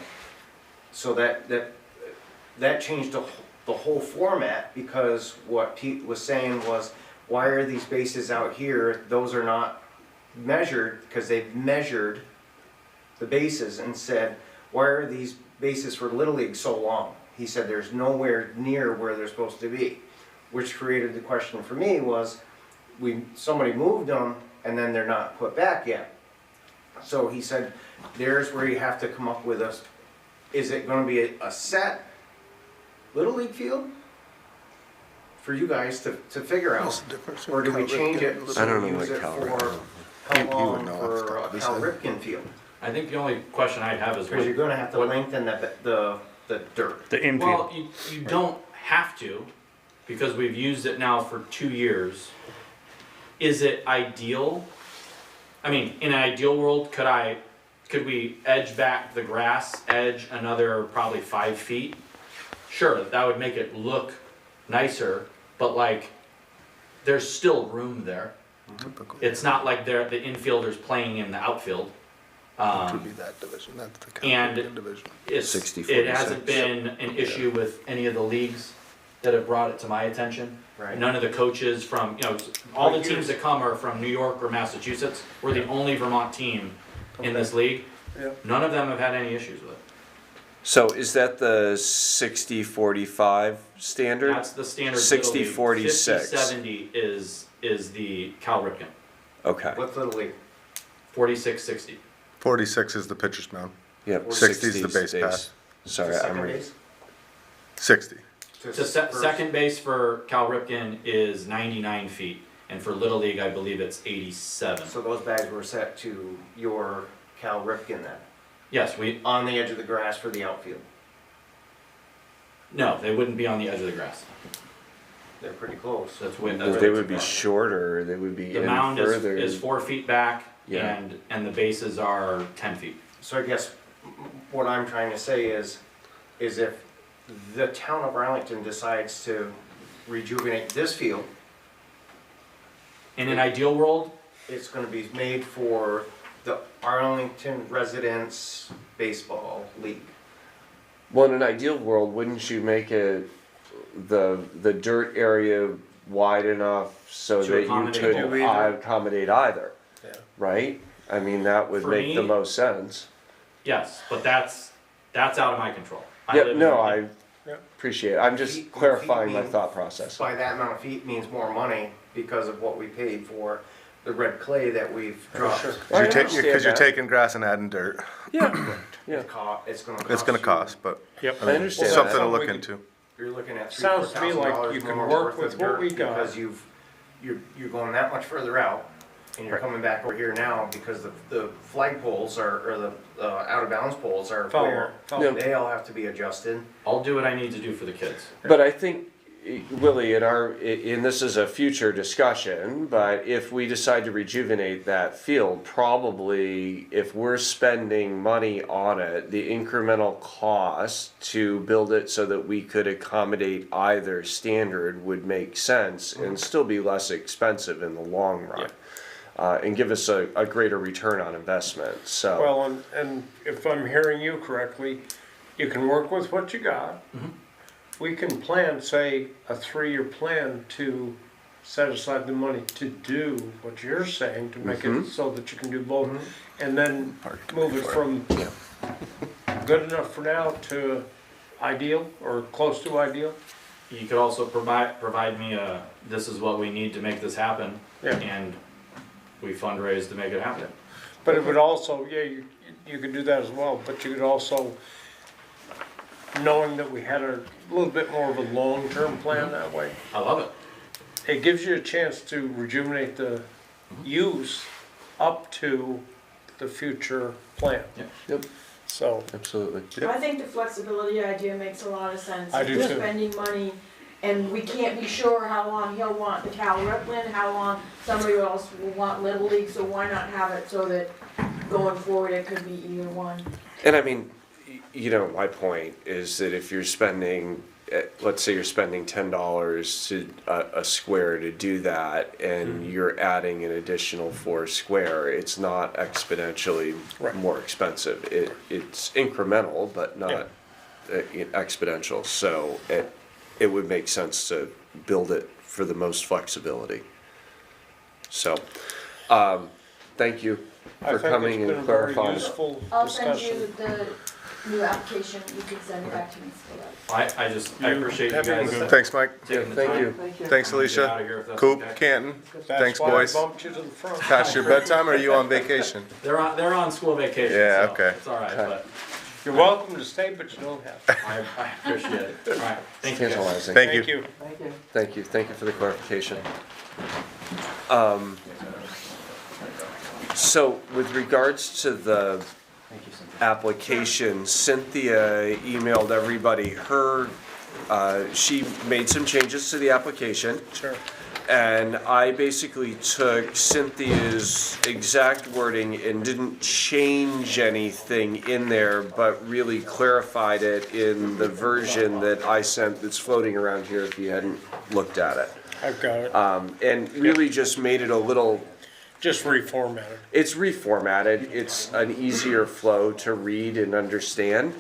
So that changed the whole format, because what Pete was saying was, why are these bases out here? Those are not measured, because they've measured the bases and said, why are these bases for Little League so long? He said there's nowhere near where they're supposed to be, which created the question for me was, somebody moved them and then they're not put back yet. So he said, there's where you have to come up with is it gonna be a set Little League field for you guys to figure out? Or do we change it I so don't we know use what it Cal for Ripken- how You would long know off for the top a of his Cal head. Ripken field? I think the only question I'd have is Because you're gonna have to what- lengthen the dirt. The infield. Well, you don't have to, because we've used it now for 2 years. Is it ideal? I mean, in an ideal world, could we edge back the grass edge another probably 5 feet? Sure, that would make it look nicer, but like, there's still room there. It's not like the infielders playing in the outfield. Would be that division, that's the And division. It's, 60, it hasn't 46. been an issue with any of the leagues that have brought it to my attention. Right. None of the coaches from, all the teams that come are from New York or Massachusetts. We're the only Vermont team in this league. Yep. None of them have had any issues with it. So is that the 60-45 standard? That's the standard. 60-46. 50-70 is the Cal Ripken. Okay, What's Little League? 46-60. 46 is the pitcher's mound. yep. 60 is the 60 base stays. pass. Sorry, Second I'm reading. base? 60. So second base for Cal Ripken is 99 feet, and for Little League, I believe it's 87. So those bags were set to your Cal Ripken then, Yes, on the edge of the grass for the outfield. no, they wouldn't be on the edge of the grass. They're pretty close. That's way, But they would be shorter, they would be the in mound further. is 4 feet back, Yeah. and the bases are 10 feet. So I guess what I'm trying to say is if the town of Arlington decides to rejuvenate this field, In an ideal world, it's gonna be made for the Arlington Residents Baseball League. Well, in an ideal world, wouldn't you make it the dirt area wide enough so To that you accommodate could either. accommodate either, Yeah. right? I mean, that would For make the me- most sense. yes, but that's out of my control. Yeah, live no, in- I appreciate it. I'm just Feet- clarifying feet my mean- thought process. By that amount of feet means more money because of what we paid for the red clay that we've dropped. I understand Because you're that. taking grass and adding dirt. Yeah, yeah. It's gonna cost It's gonna you- cost, but Yep. I understand that. something to Something look we could- into. You're looking at Sounds to me like $3,000-4,000 you can more work worth of with what dirt we got. because you're going that much further out, and you're Right. coming back over here now because the flag poles or the out of bounds poles are Fell- where fell- Yeah. they all have to be adjusted. I'll do what I need to do for the kids. But I think, Willie, and this is a future discussion, but if we decide to rejuvenate that field, probably if we're spending money on it, the incremental cost to build it so that we could accommodate either standard would make sense and still be less expensive in the long run. And give us a greater return on investment, so. Well, and if I'm hearing you correctly, you can work with what you got. We can plan, say, a 3-year plan to set aside the money to do what you're saying, to make it so that you can do both. And then move it from good enough for now to ideal or close to ideal. You could also provide me this is what we need to make this happen, Yeah. and we fundraise to make it happen. But it would also, yeah, you could do that as well, but you could also, knowing that we had a little bit more of a long-term plan that way. I love it. it gives you a chance to rejuvenate the use up to the future plan. Yep, So, absolutely. I think the flexibility idea makes a lot of sense. I do If we're too. spending money and we can't be sure how long he'll want the Cal Ripland, how long somebody else will want Little League, so why not have it so that going forward it could be either one? And I mean, you know, my point is that if you're spending, let's say you're spending $10 to a square to do that, and you're adding an additional 4 square, it's not exponentially Right. more expensive. It's incremental, but not exponential. So it would make sense to build it for the most flexibility. So, thank you I for think coming it's been and a very clarifying. useful I'll send you discussion. the new application, you can send it back to me for that. I You appreciate you having guys a- Thanks, Mike. taking the Thank time. you. Thanks, Get out Alicia. of here if that's Coop, okay. Canton. That's Thanks, why I boys. bumped you to the front. Past your bedtime, or are you on vacation? They're on school vacation, Yeah, so okay. it's all right, but You're welcome to stay, but you don't have to. I appreciate it. All right, thank you guys. Tantalizing. Thank you. Thank you, thank you for the clarification. So with regards to the application, Cynthia emailed everybody she made some changes to the application. Sure. And I basically took Cynthia's exact wording and didn't change anything in there, but really clarified it in the version that I sent that's floating around here if you hadn't looked at it. I've got it. And really just made it a little, Just reformatted. it's reformatted, it's an easier flow to read and understand.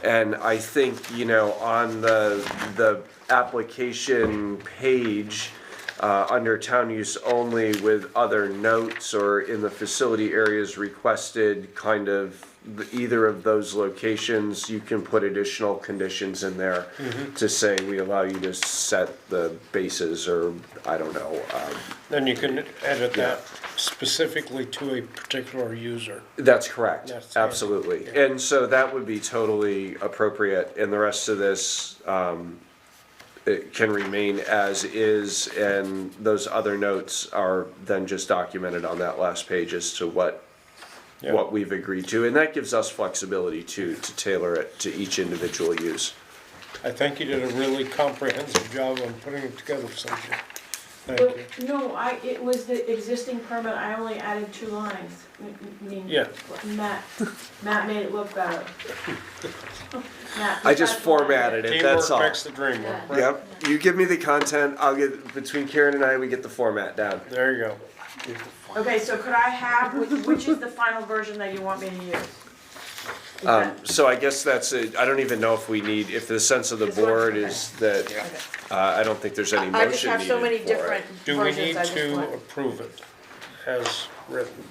And I think, you know, on the application page, under town use only with other notes or in the facility areas requested, kind of either of those locations, you can put additional conditions in there to say we allow you to set the bases, or I don't know. Then you can edit that specifically to a particular user. That's correct, That's- absolutely. yeah. And so that would be totally appropriate, and the rest of this, it can remain as is, and those other notes are then just documented on that last page as to what we've agreed to, and that gives us flexibility to tailor it to each individual use. I think you did a really comprehensive job on putting it together, Cynthia. Thank But, you. no, it was the existing permit, I only added 2 lines. I mean, Yeah. Matt made it look better. Matt, I just that's formatted it, that's Teamwork all. makes the dream work, right? Yep, you give me the content, I'll get, between Karen and I, we get the format down. There you go. Okay, so could I have, which is the final version that you want me to use? Is that- So I guess that's it, I don't even know if we need, if the sense of the This one? board Okay. is that, Okay. I don't think there's any I just motion have so many needed for different it. Do we versions, need I just to want. approve it as written?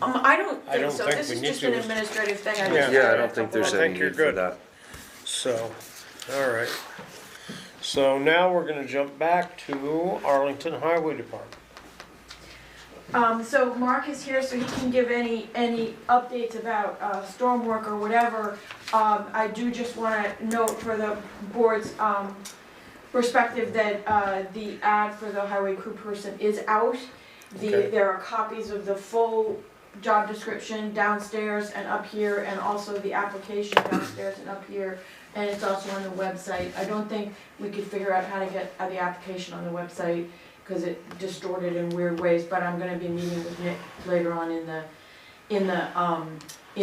I don't I think don't so, think this we is need just to. an administrative thing, I just. Yeah. added Yeah, I a don't think couple there's of- any think you're need for good. that. So, all right. So now we're gonna jump back to Arlington Highway Department. So Mark is here, so he can give any updates about, storm work or whatever. I do just wanna note for the board's, perspective that, the ad for the highway crew person is out. Okay. There are copies of the full job description downstairs and up here, and also the application downstairs and up here, and it's also on the website. I don't think we could figure out how to get the application on the website, because it distorted in weird ways, but I'm gonna be meeting with Nick later on in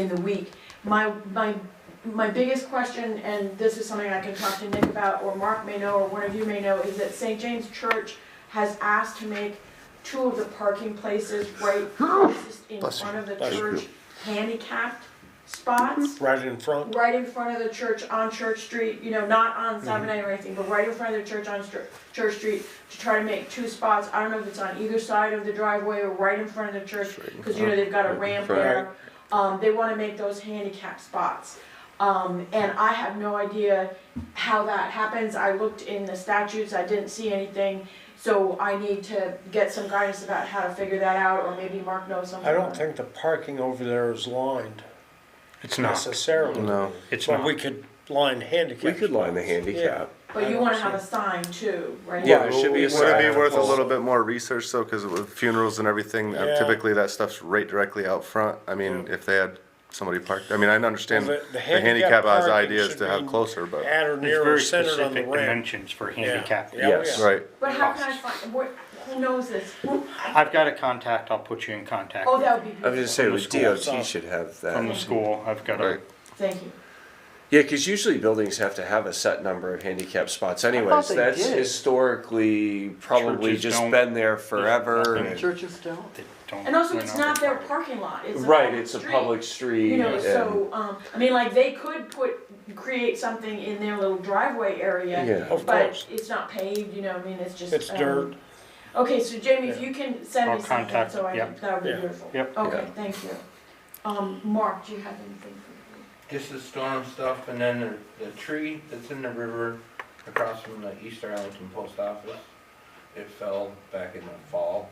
the week. My biggest question, and this is something I can talk to Nick about, or Mark may know, or one of you may know, is that St. James Church has asked to make 2 of the parking places right closest in Bless you. front of the Bless you. church handicapped spots. Right in front? Right in front of the church on Church Street, you know, not on 7A or anything, but right in front of the church on Church Street, to try to make 2 spots. I don't know if it's on either side of the driveway or right in front of the church, because you know, they've got a ramp there. They wanna make those handicap spots. And I have no idea how that happens. I looked in the statutes, I didn't see anything. So I need to get some guidance about how to figure that out, or maybe Mark knows something. I don't think the parking over there is lined It's not, necessarily. No. it's But not. we could line handicap. We could line the spots. handicap. But you wanna have a sign too, right? Yeah, there should be a Would it be sign. worth a little bit more research though, cause with funerals and everything, Yeah. typically that stuff's right directly out front. I mean, if they had somebody parked, I mean, I understand Well, the handicap has parking ideas should to have be closer, but, At or There's near or very centered on the specific ramp. dimensions for handicap. Yeah. Yes. Yeah. right. But how can I find, who knows this? I've got a contact, I'll put you in contact. Oh, that would be I was just beautiful. saying, with From the DOT should have From the that. school, I've got a, Right. Thank you. Yeah, because usually buildings have to have a set number of handicap spots anyways. they That's did. historically probably Churches just don't. been there forever. nothing. and- Churches don't. they don't. And also, they're it's not their required. parking lot, it's a Right, public it's a street. public street. You know, and- so, I mean, like, they could create something in their little driveway area, Yeah. Of but course. it's not paved, you know, I mean, it's just. It's dirt. Okay, so Jamie, if Yeah. you can send I'll me something, contact- so yep. that would be Yeah. beautiful. Yep. Okay, Yeah. thank you. Mark, do you have anything for Just the storm stuff, and then the tree that's in the river across from the East Arlington post office, it fell back in the fall,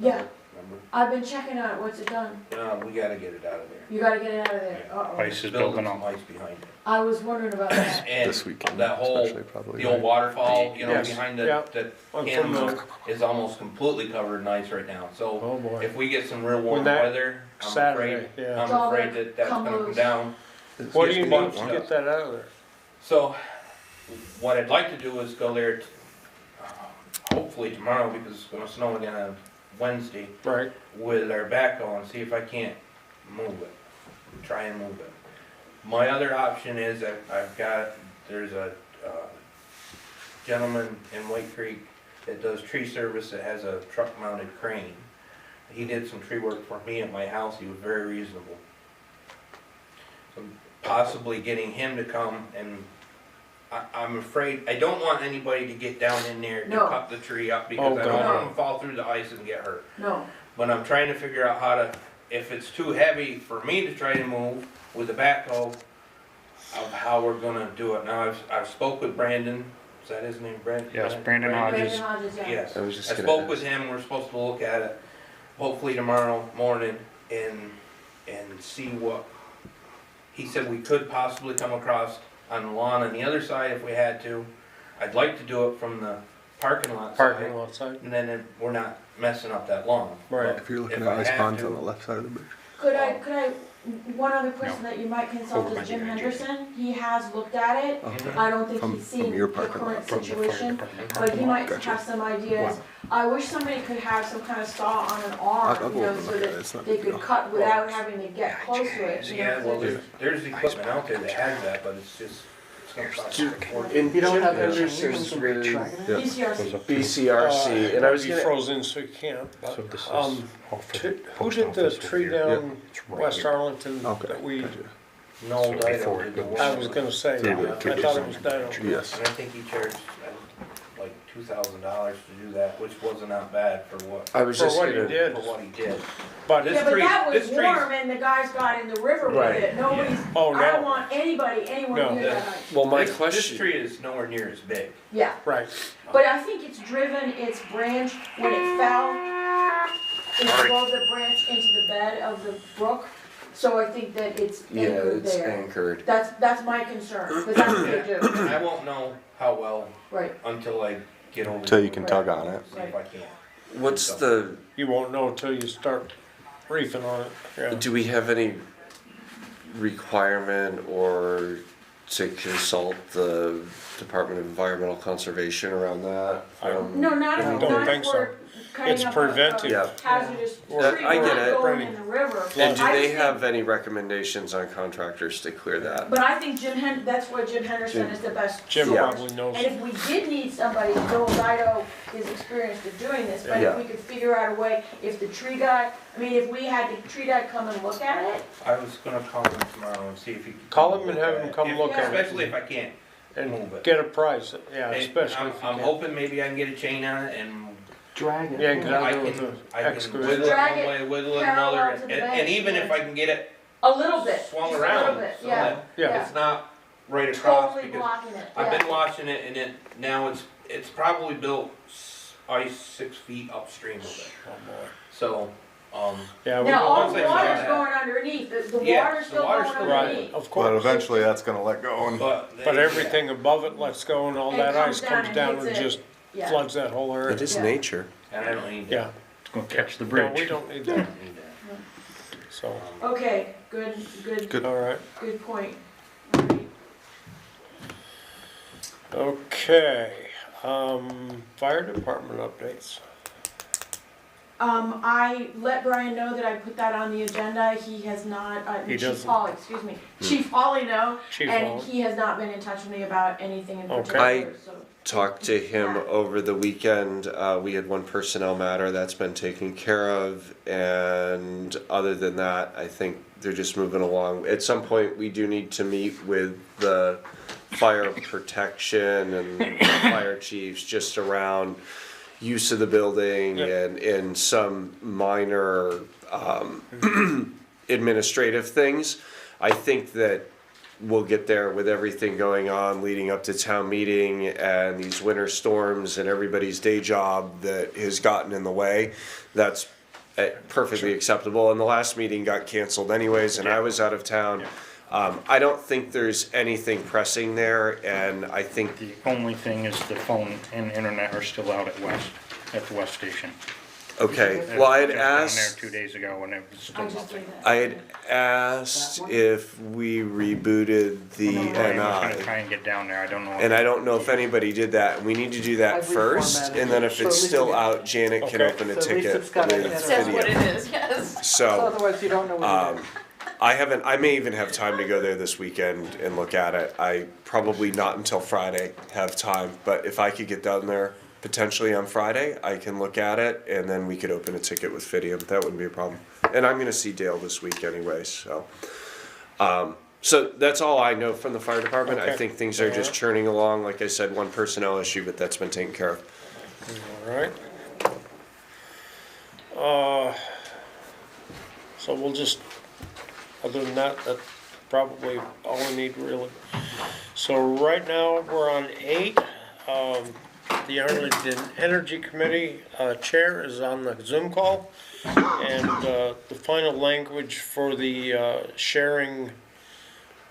me? Yeah, remember? I've been checking out, what's it done? We gotta get it out of there. You gotta get it out of there, uh-oh. Ice is building some up. ice behind it. I was wondering about that. And This weekend, that whole, especially probably. the old waterfall, you know, Yes. behind Yeah. that I'm cannon familiar. is almost completely covered in ice right now, so Oh, boy. if we get some real warm When that weather, I'm Saturday, afraid, yeah. I'm All afraid the that that's gonna come combos. down. What do you Yes, need we to want get that out of there? So, what I'd like to do is go there, hopefully tomorrow, because it's gonna snow again on Wednesday, Right. with our backhoe and see if I can't move it, try and move it. My other option is there's a gentleman in White Creek that does tree service that has a truck mounted crane. He did some tree work for me at my house, he was very reasonable. So possibly getting him to come and, I'm afraid, I don't want anybody to get down in there to No. cut the tree up Oh, because I don't God. want him to fall through the ice and get hurt. No, But I'm trying to figure out how to, if it's too heavy for me to try to move with the backhoe, of how we're gonna do it. Now, I've spoke with Brandon, is that his name, Brandon? Yes, Brandon Hodges. Brandon Hodges, yeah. Yes, I was just I gonna spoke with ask. him, we're supposed to look at it, hopefully tomorrow morning, and see what, he said we could possibly come across on the lawn on the other side if we had to. I'd like to do it from the parking lot side, Parking lot side. and then we're not messing up that lawn. Right. But If you're looking if at I ice have ponds to- on the left side of the bridge. Could I, one other person that you might consult Over by is Jim the engine. Henderson, he has looked at it. Mhm. I don't think From- he's from seen your the parking lot, current From the fire situation, department but parking he lot. might Gotcha. have some ideas. I wish somebody could have some kind of saw on an arm, I'll you go know, over and so look at it. It's that not a they big could deal. cut without having to get close to it, you know. Yeah, well, 'cause there's equipment out there that has that, but it's just, it's gonna cost a fortune. And You don't Jim have any Henderson's some with tracking it? Yeah. DCRC. BCRC, and I was Be gonna, frozen so you can't, So but, this is um, all for the who post did the office over tree here. down It's right West here. Arlington Okay, that we, gotcha. No, So Dido before did it the goes- work. I was gonna say, Yeah, I thought it was Dido. Yes. And I think he charged like $2,000 to do that, which wasn't not bad for what, I was For just what he gonna, did, for what he did. but, This Yeah, but tree- that was this tree's- warm and the guys got in the river with Right. it, nobody's, oh, I don't no, want anybody, anyone No. near that ice. well, my This question, tree is nowhere near as big. Yeah, right, but I think it's driven, its branch, when it fell, it drove the branch into the bed of the brook, so I think that it's yeah, anchored it's there. anchored. That's my concern, but that's what they do, I won't know how well right, until I get over. Until you to can it. tug on it. See if I can. What's the, you won't know until you start reefing on it, yeah. do we have any requirement or to consult the Department of Environmental Conservation around that? no, not if, I don't not if think so. we're cutting It's up preventive. Yeah. a hazardous tree, Yeah, we're I get not it. going in the river. And do I they just have any recommendations on contractors to clear that? But I think that's where Jim Henderson is the best Jim source. probably knows. And if we did need somebody, Joel Dido is experienced at doing this, but Yeah. if we could figure out a way, if the tree guy, I mean, if we had the tree guy come and look at it, I was gonna call him tomorrow and see if he could. Call him and have him come look at it. Especially if I can't. And move it. get a price, yeah, And especially if you I'm can. hoping maybe I can get a chain on it and Drag it. Yeah, get out I there with can, the I can excavator. wiggle it Drag one way, wiggle it parallel another, to and, the and bank, even if yeah. I can get it a little bit, just swung a around, little bit, so yeah, that Yeah. it's not right across, totally because blocking it, I've been yeah. watching it and now it's probably built ice 6 feet upstream of it. Oh, boy. So, Yeah, we Now, all don't the think so. water's going underneath, the Yeah, water's the still water's going still right, underneath. of But course. eventually that's gonna let go and. But everything above it lets go and all It that comes ice down comes and down hits and it. just Yeah. floods that whole area. It is Yeah. nature. And I don't need Yeah, that. It's gonna catch the no, bridge. we don't need that, I don't need that. so, Okay, good all right. point. Alright. Okay, fire department updates. I let Brian know that I put that on the agenda, he has not, He Chief doesn't. Hawley, excuse me, Chief Hawley, no, Chief and Hall. he has not been in touch with me about anything in Okay. particular, so. Talked to him Yeah. over the weekend. We had one personnel matter that's been taken care of, and other than that, I think they're just moving along. At some point, we do need to meet with the fire protection and the fire chiefs just around use of the building Yeah. and some minor administrative things. I think that we'll get there with everything going on leading up to town meeting and these winter storms and everybody's day job that has gotten in the way. That's perfectly acceptable. And the last meeting got canceled anyways, and I was out of town. I don't think there's anything pressing there, and I think The only thing is the phone and internet are still out at the West Station. okay. Well, I had Just down asked. there 2 days ago and it was still I just nothing. did that. I had asked if we rebooted the I was gonna NI. try and get down there, I don't know. And I don't know if anybody did that. We need to do that I've first, reformatted and then it, if so it's at least still we get- out, Janet can Okay. open a So at least ticket it's got a with header. Says what video. it is, yes. So So, otherwise you don't know what it is. I may even have time to go there this weekend and look at it. I probably not until Friday have time, but if I could get down there potentially on Friday, I can look at it, and then we could open a ticket with Fidium. That wouldn't be a problem. And I'm gonna see Dale this week anyway, so. So that's all I know from the fire department. I Okay. think things are just Alright. churning along. Like I said, one personnel issue, but that's been taken care of. All right. So we'll just, other than that, that's probably all we need really. So right now, we're on 8. The Arlington Energy Committee Chair is on the Zoom call. And the final language for the sharing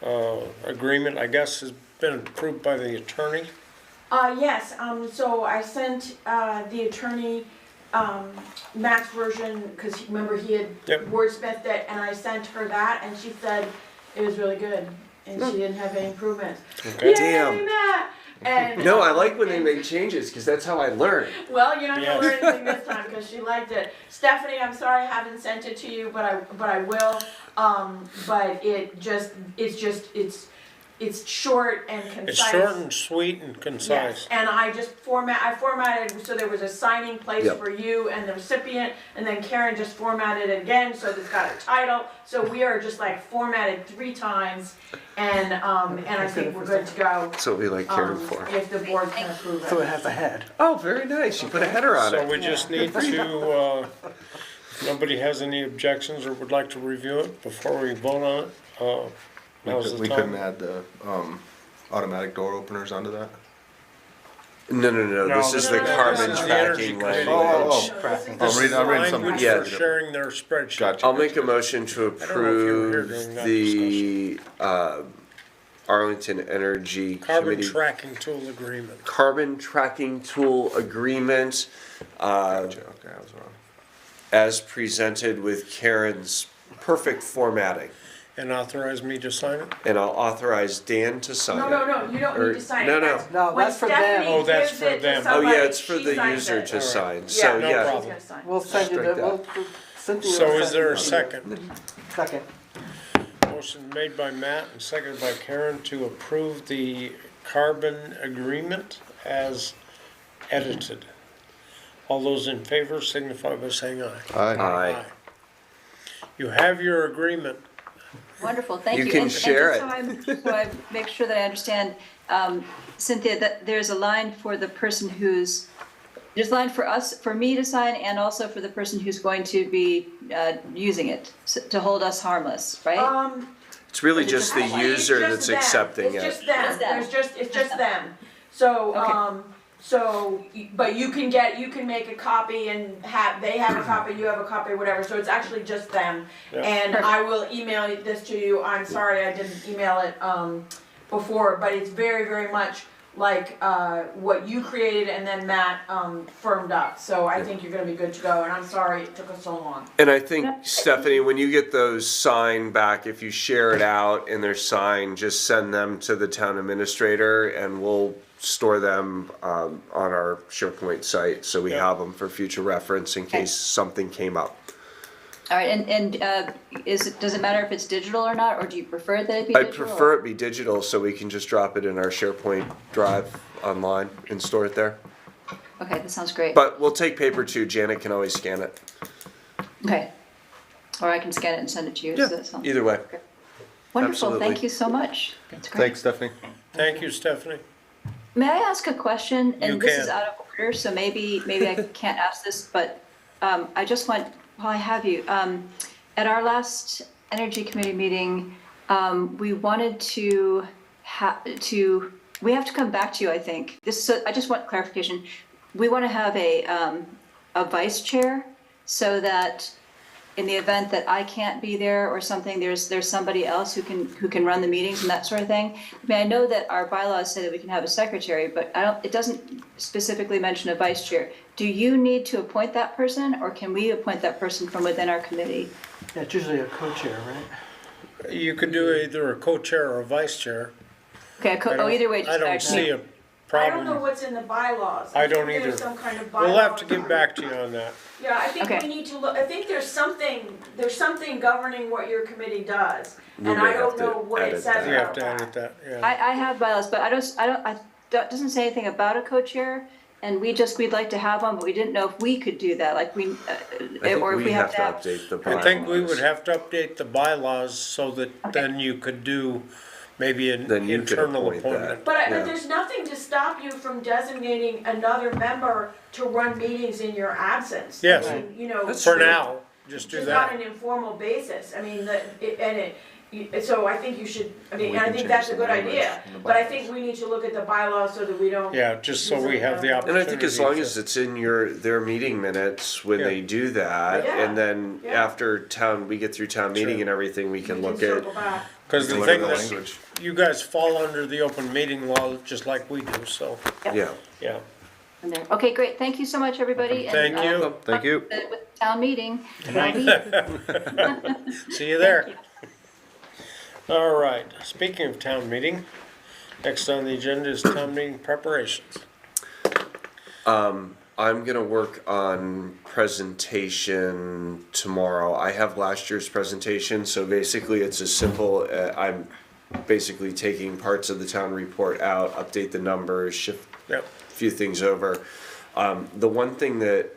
agreement, I guess, has been approved by the attorney. Yes, so I sent, the attorney, Matt's version, cause remember he had Yep. wordsmithed it, and I sent her that, and she said it was really good, and she didn't have any improvements. Okay. Yay, Damn. Matt! And, No, I like when they and- make changes, because that's how I learn. Well, you're not Yes. gonna learn anything this time, cause she liked it. Stephanie, I'm sorry I haven't sent it to you, but I will, but it's short and concise. It's short and sweet and concise. Yes, and I formatted, so there was a signing place Yep. for you and the recipient, and then Karen just formatted it again, so it's got a title. So we are just like formatted 3 times, and I think we're good to go. That's what we like Karen for. If the board can approve So it it. has a head. Oh, very nice. You put a header on So it. we just need to, if nobody has any objections or would like to review it before we vote on it, now's the We couldn't time. add the, automatic door openers onto that? No, No, this is the no, no, carbon this is the energy tracking committee. language. This is I'm reading language something. for sharing their spreadsheet. Gotcha. I'll make a motion to I don't know if you were here approve during that the Arlington Energy Carbon Committee tracking tool agreement. carbon tracking tool agreement Gotcha, okay, I was wrong. as presented with Karen's perfect formatting. And authorize me to sign it? And I'll authorize Dan to sign No, it. no, no, you don't Or- need to sign it. no, no. That's- No, when that's for them. Stephanie Oh, that's gives for it to them. Oh somebody, yeah, it's for she the signs user it. to Alright. sign. So no yeah, problem. She's gonna sign. We'll send you Strike the, that. Cynthia will So is send there you a the- second? Second. Motion made by Matt and seconded by Karen to approve the carbon agreement as edited. All those in favor signify by saying aye. Aye. You have your agreement. Wonderful, thank you. You can And share just so I make sure that I understand, Cynthia, that there's a line for the person who's, there's a line for us, for me to sign, and also for the person who's going to be using it, to hold us harmless, right? It's really just the Actually, it's user just that's them. accepting It's it. just them, Just them. it's just them. So, Okay. So, but you can make a copy and they have a copy, you have a copy, whatever, so it's actually just them. Yeah. And I will email this to you, I'm sorry I didn't email it, before, but it's very, very much like, what you created and then Matt, firmed up. So I think you're gonna be good to go, and I'm sorry it took us so long. And I think, Stephanie, when you get those signed back, if you share it out and they're signed, just send them to the town administrator and we'll store them on our SharePoint site, so we Yeah. have them for future reference in case something came up. All right, and does it matter if it's digital or not, or do you prefer that it be I digital? prefer it be digital so we can just drop it in our SharePoint drive online and store it there. Okay, that sounds great. But we'll take paper too. Janet can always scan it. Okay. Or I can scan it and send it to you. Yeah, so that sounds either way. wonderful. absolutely. Thank you so much. That's great. Thanks, Stephanie. Thank you, Stephanie. May I ask a question? And You this is can. out of order, so maybe I can't ask this, but I just want, while I have you, at our last Energy Committee meeting, we wanted to we have to come back to you, I think. I just want clarification. We want to have a vice chair so that in the event that I can't be there or something, there's somebody else who can run the meetings and that sort of thing. I mean, I know that our bylaws say that we can have a secretary, but it doesn't specifically mention a vice chair. Do you need to appoint that person, or can we appoint that person from within our committee? Yeah, it's usually a co-chair, right? You could do either a co-chair or a vice chair. Okay, either way. I don't see a I don't know problem. what's in the bylaws. I don't think there's either. some kind of bylaw. We'll have to get back to you on that. Yeah, I think Okay. we need to look, I think there's something governing what your committee does. We And may I don't have to know what it edit says that. You have about to that. edit that, yeah. I have bylaws, but it doesn't say anything about a co-chair, and we'd like to have one, but we didn't know if we could do that, like I think or if we have to have. update the bylaws. I think we would have to update the bylaws so that then you could do maybe an Then you could internal appoint that. appointment. But Yeah. there's nothing to stop you from designating another member to run meetings in your absence. Yes. I mean, you know, That's For true. now, just do just on that. an informal basis. I mean, so I think you should, I mean, We and I can think change that's a the good language idea. in the But I bylaws. think we need to look at the bylaws so that we don't. Yeah, just so we have the And opportunity. I think as long to- as it's in their meeting minutes when Yeah. they do that, Yeah. and then Yeah. after we get through town meeting Sure. and everything, we can we look at. circle back. Cause the look thing at the that, language. you guys fall under the open meeting law just like we do, so, Yeah. yeah. in there. Okay, great. Thank you so much, everybody. Thank and, you. Thank you. With town meeting. and I'll be here. See you there. Thank All right, speaking of town meeting, next on the agenda is town meeting preparations. I'm gonna work on presentation tomorrow. I have last year's presentation, so basically it's as simple. I'm basically taking parts of the town report out, update the numbers, shift Yep, a few things over. The one thing that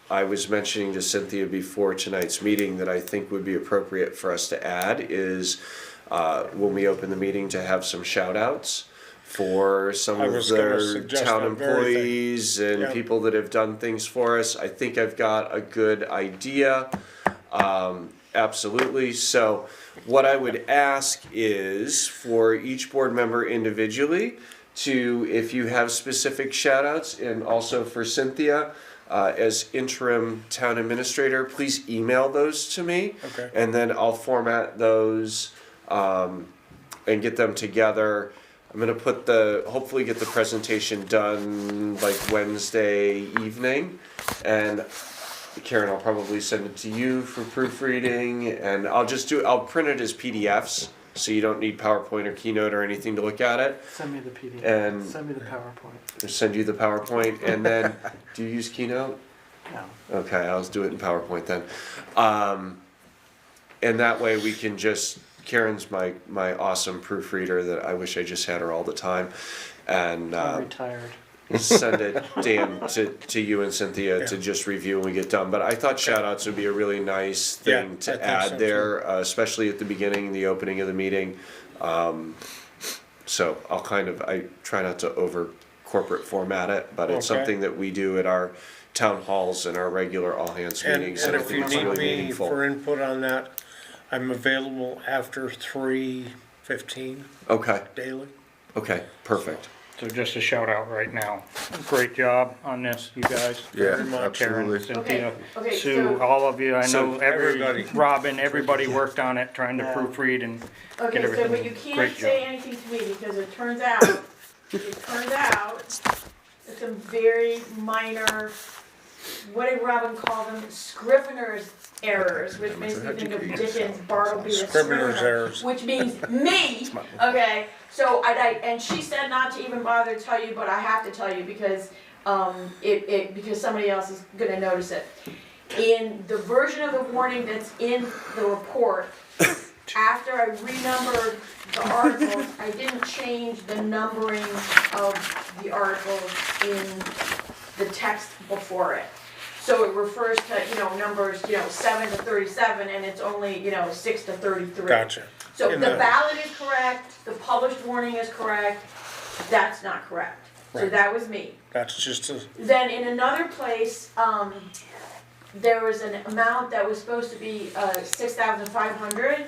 I was mentioning to Cynthia before tonight's meeting that I think would be appropriate for us to add is when we open the meeting to have some shout outs for some I of was gonna their suggest town that very thing. employees and Yeah. people that have done things for us. I think I've got a good idea. Absolutely. So what I would ask is for each board member individually to, if you have specific shout outs, and also for Cynthia, as interim town administrator, please email those to me. Okay. And then I'll format those and get them together. I'm gonna hopefully get the presentation done like Wednesday evening. And Karen, I'll probably send it to you for proofreading, and I'll print it as PDFs, so you don't need PowerPoint or Keynote or anything to look at it. Send me the PDF. And- Send me the PowerPoint. Just send you the PowerPoint, and then, do you use Keynote? No. Okay, I'll do it in PowerPoint then. And that way we can Karen's my awesome proofreader that I wish I just had her all the time. And I'm retired. send it, Dan, to you and Cynthia to just review when we get done. But I thought shout outs would be a really nice Yeah, thing I to think add so, there, especially at the beginning, the opening of the meeting. So I try not to over corporate format it, but it's Okay. something that we do at our town halls and our regular all hands And meetings. and I if think you it's need really me meaningful. for input on that, I'm available after 3:15 Okay, daily. okay, perfect. So just a shout out right now. Great job on this, you guys. Yeah, Karen, absolutely. Cynthia, Okay, Sue, so- all of you. I know everybody. Robin, everybody worked on it, trying to proofread and get Okay, so, but you everything. can't Great say job. anything to me because it turns out that some very minor, what did Robin call them? Scrivener's errors, which makes me think of Dickens, Bartleby the Scrivener's Scrivener, errors. which means me, okay? So and she said not to even bother to tell you, but I have to tell you because, because somebody else is gonna notice it. In the version of the warning that's in the report, after I renumbered the articles, I didn't change the numbering of the articles in the text before it. So it refers to, numbers, 7 to 37, and it's only, 6 to 33. Gotcha. So In the the- ballot is correct, the published warning is correct, that's not correct. So Right. that was me. That's just a, Then in another place, there was an amount that was supposed to be 6,500,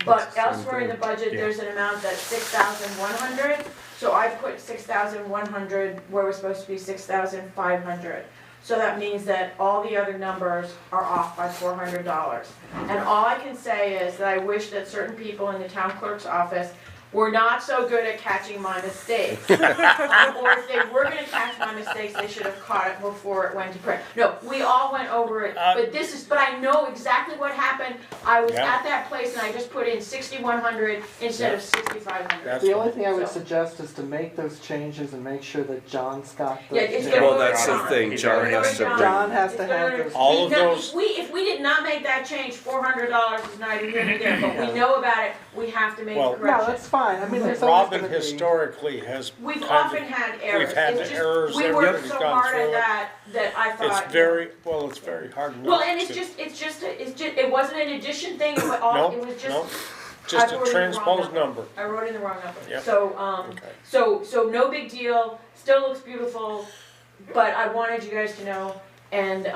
but elsewhere in the budget, Yeah. there's an amount that's 6,100. So I put 6,100 where it was supposed to be 6,500. So that means that all the other numbers are off by $400. And all I can say is that I wish that certain people in the town clerk's office were not so good at catching my mistakes. Or if they were gonna catch my mistakes, they should have caught it before it went to print. No, we all went over it, but I know exactly what happened. I was Yeah. at that place and I just put in 6,100 instead of 6,500. That's The only thing I would So- suggest is to make those changes and make sure that John's got those. Yeah, it's down. gonna Well, go to that's the John. thing, It's John gonna go has to to John. John has It's to gonna have go to- those. All of Because those- If we did not make that change, $400 is neither here nor there, but we know about it, we have to make Well- the No, correction. that's fine, I mean, there's always Robin gonna be. historically has We've kind often of, had errors. we've had It's just- errors, We worked everybody's so gone hard through at it. that I thought. it's very, well, it's very hard not Well, and it's to. just, it wasn't an addition thing, it was all, it was No, just. no, just I a wrote in the wrong transposed number. I wrote in the wrong number. Yep. So, Okay. so no big deal, still looks beautiful, but I wanted you guys to know. And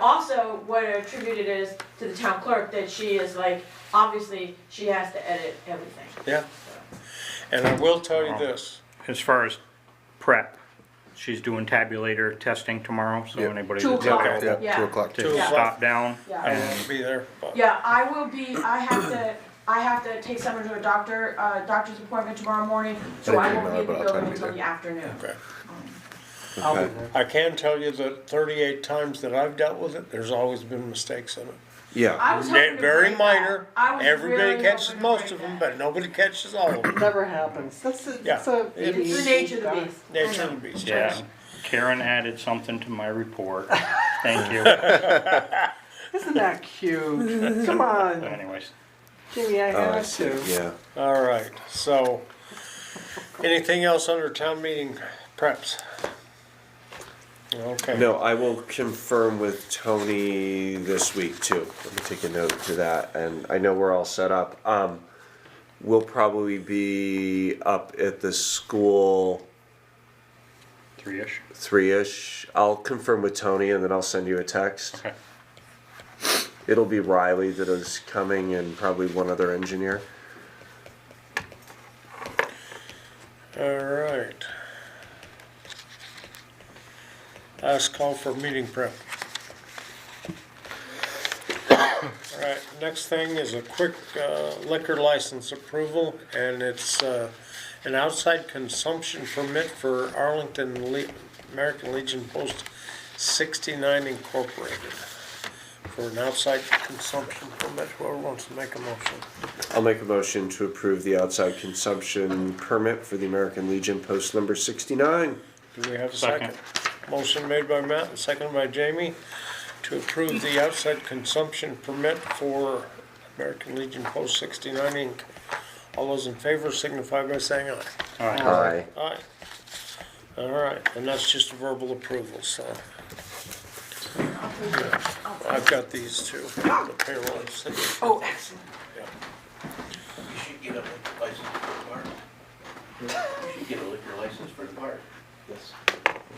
also what I attributed is to the town clerk, that she is like, obviously, she has to edit everything. Yeah. And I will tell you this, As far as prep, she's doing tabulator testing tomorrow, so Yep. anybody 2 that's o'clock. available Yeah, 2 o'clock. to 2 o'clock. stop down. Yeah. I won't be there, but. Yeah, I will be, I have to take someone to a doctor's appointment tomorrow morning, so I won't be in the building until the afternoon. Okay. I'll be Okay. there. I can tell you that 38 times that I've dealt with it, there's always been mistakes in it. Yeah. I was hoping to Very break minor, that. I was everybody really catches hoping to most break of them, that. but nobody catches all of them. Never happens, that's a, Yeah. it's a. It's the nature of the beast. I Nature know. of the beast. Yeah, Karen added something to my report. Thank you. Isn't that cute? Come on, Anyways, Jimmy, I Oh, I have see, to. yeah. All right, so, anything else under town meeting preps? Okay. No, I will confirm with Tony this week too. Let me take a note to that, and I know we're all set up. We'll probably be up at the school 3-ish. 3-ish. I'll confirm with Tony and then I'll send you a text. Okay. It'll be Riley that is coming and probably one other engineer. All right. Last call for meeting prep. All right, next thing is a quick liquor license approval, and it's an outside consumption permit for Arlington American Legion Post 69 Incorporated. For an outside consumption permit, whoever wants to make a motion. I'll make a motion to approve the outside consumption permit for the American Legion Post number 69. Do we have a Second. second? Motion made by Matt and seconded by Jamie to approve the outside consumption permit for American Legion Post 69 Inc. All those in favor signify by saying aye. All right. Aye. Aye. All right, and that's just a verbal approval, so I've got these two, the payroll and signature. Oh, excellent. You should get a liquor license for the bar. You should get a liquor license for the bar. Yes.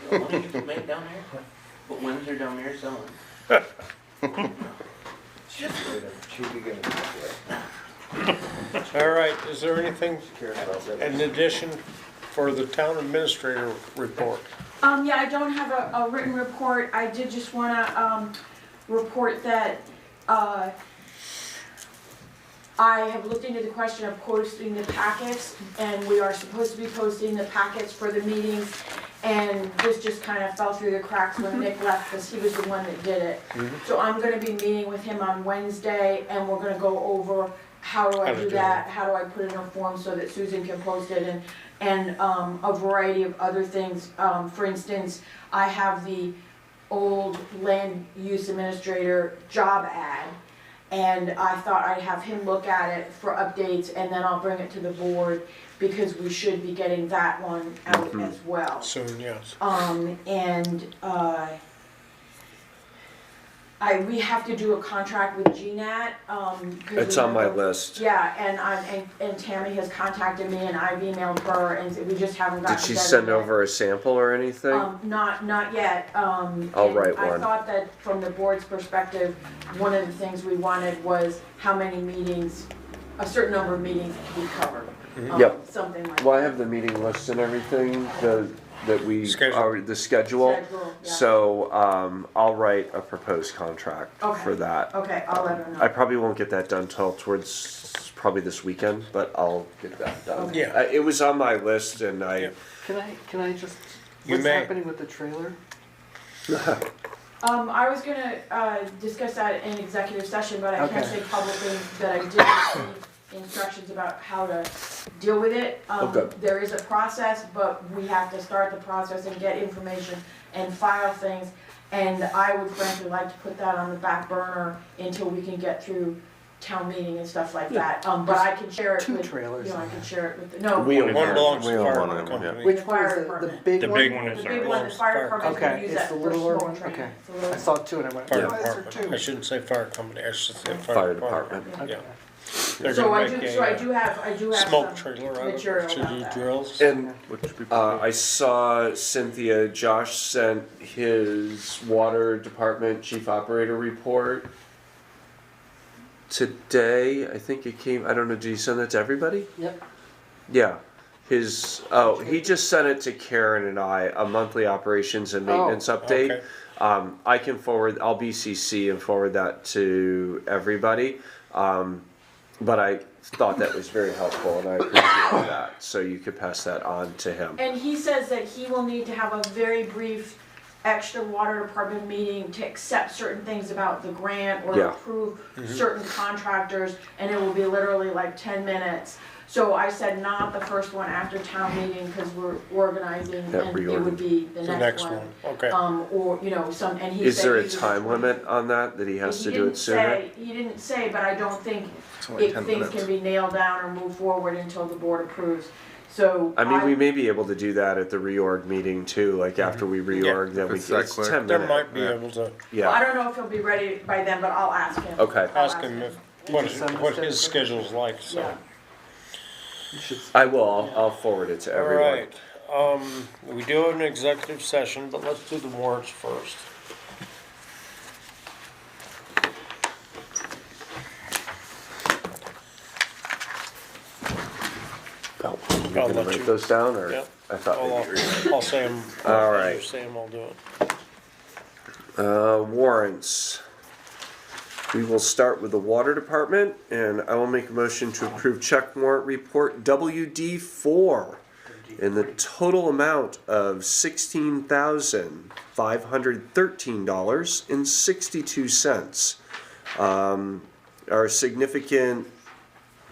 Why don't you put Meg down there? Put Windsor down there selling. All right, is there anything in addition for the town administrator report. Yeah, I don't have a written report. I did just wanna, report that, I have looked into the question of posting the packets, and we are supposed to be posting the packets for the meetings. And this just kind of fell through the cracks when Nick left, because he was the one that did it. So I'm gonna be meeting with him on Wednesday, and we're gonna go over how do I do that, how do I put it in a form so that Susan can post it, and a variety of other things. For instance, I have the old land use administrator job ad, and I thought I'd have him look at it for updates, and then I'll bring it to the board, because we should be getting that one out as well. Soon, yes. We have to do a contract with GNAT, It's on my list. Yeah, and Tammy has contacted me, and I've emailed her, and we just haven't gotten Did she together send yet. over a sample or anything? Not yet, I'll write I one. thought that from the board's perspective, one of the things we wanted was how many meetings, a certain number of meetings to be covered. Yep. Something like that. Well, I have the meeting list and everything, that we, Schedule. the schedule. Schedule, yeah. So, I'll write a proposed contract Okay. for that. Okay, I'll let her know. I probably won't get that done till towards probably this weekend, but I'll get that done. Okay. Yeah. It was on my list and Yeah. Can I just, You what's may. happening with the trailer? I was gonna, discuss that in executive session, but I can't Okay. say publicly that I did receive instructions about how to deal with it. Okay. There is a process, but we have to start the process and get information and file things. And I would frankly like to put that on the back burner until we can get through town meeting and stuff like that. But I can share it Two with, trailers. you know, I can share it with, no. We own One belongs to We the own fire one of them, company. Which The one fire is the department. big The one? big one is The ours. big one, the fire department's gonna Okay, use it's that the for littler smoke one, training. okay. It's a little- I saw two and I went, Fire why is there department. I two? shouldn't say fire company, I should say Fire fire department. department. Okay. Yeah. They're So gonna I make do, a, so I do have smoke some trailer out of material it to about do that. drills. And I saw Cynthia, Josh sent his water department chief operator report today. I think it came, I don't know, did he send that to everybody? Yep. Yeah. He just sent it to Karen and I, a monthly operations and maintenance update. okay. I can forward, I'll BCC and forward that to everybody. But I thought that was very helpful and I appreciate that. So you could pass that on to him. And he says that he will need to have a very brief extra water department meeting to accept certain things about the grant or Yeah. approve certain contractors, and it will be literally like 10 minutes. So I said not the first one after town meeting, because we're organizing, That and it would be the The next next one. one, okay. Or, you know, some, and he Is said there a he was time going- limit on that he has to He do it didn't sooner? say, he didn't say, but I don't think only if 10 things minutes. can be nailed down or move forward until the board approves. So I mean, we may be able to do that at the reorg meeting too, like after we reorg, then If we it's can, that it's quick. 10 There minutes. might be able to Well, I Yeah, don't know if he'll be ready by then, but I'll ask him. okay. I'll ask him if, Did you send what this to his everybody? schedule's like, so. Yeah. You should, I will, I'll forward it to All everyone. right, we do have an executive session, but let's do the warrants first. Oh, you're I'll gonna let write you- those down or? Yep. I thought maybe you were. I'll say them. All right. You say them, I'll do it. Warrants. We will start with the water department, and I will make a motion to approve check warrant report WD4 in the total amount of $16,513.62. Our significant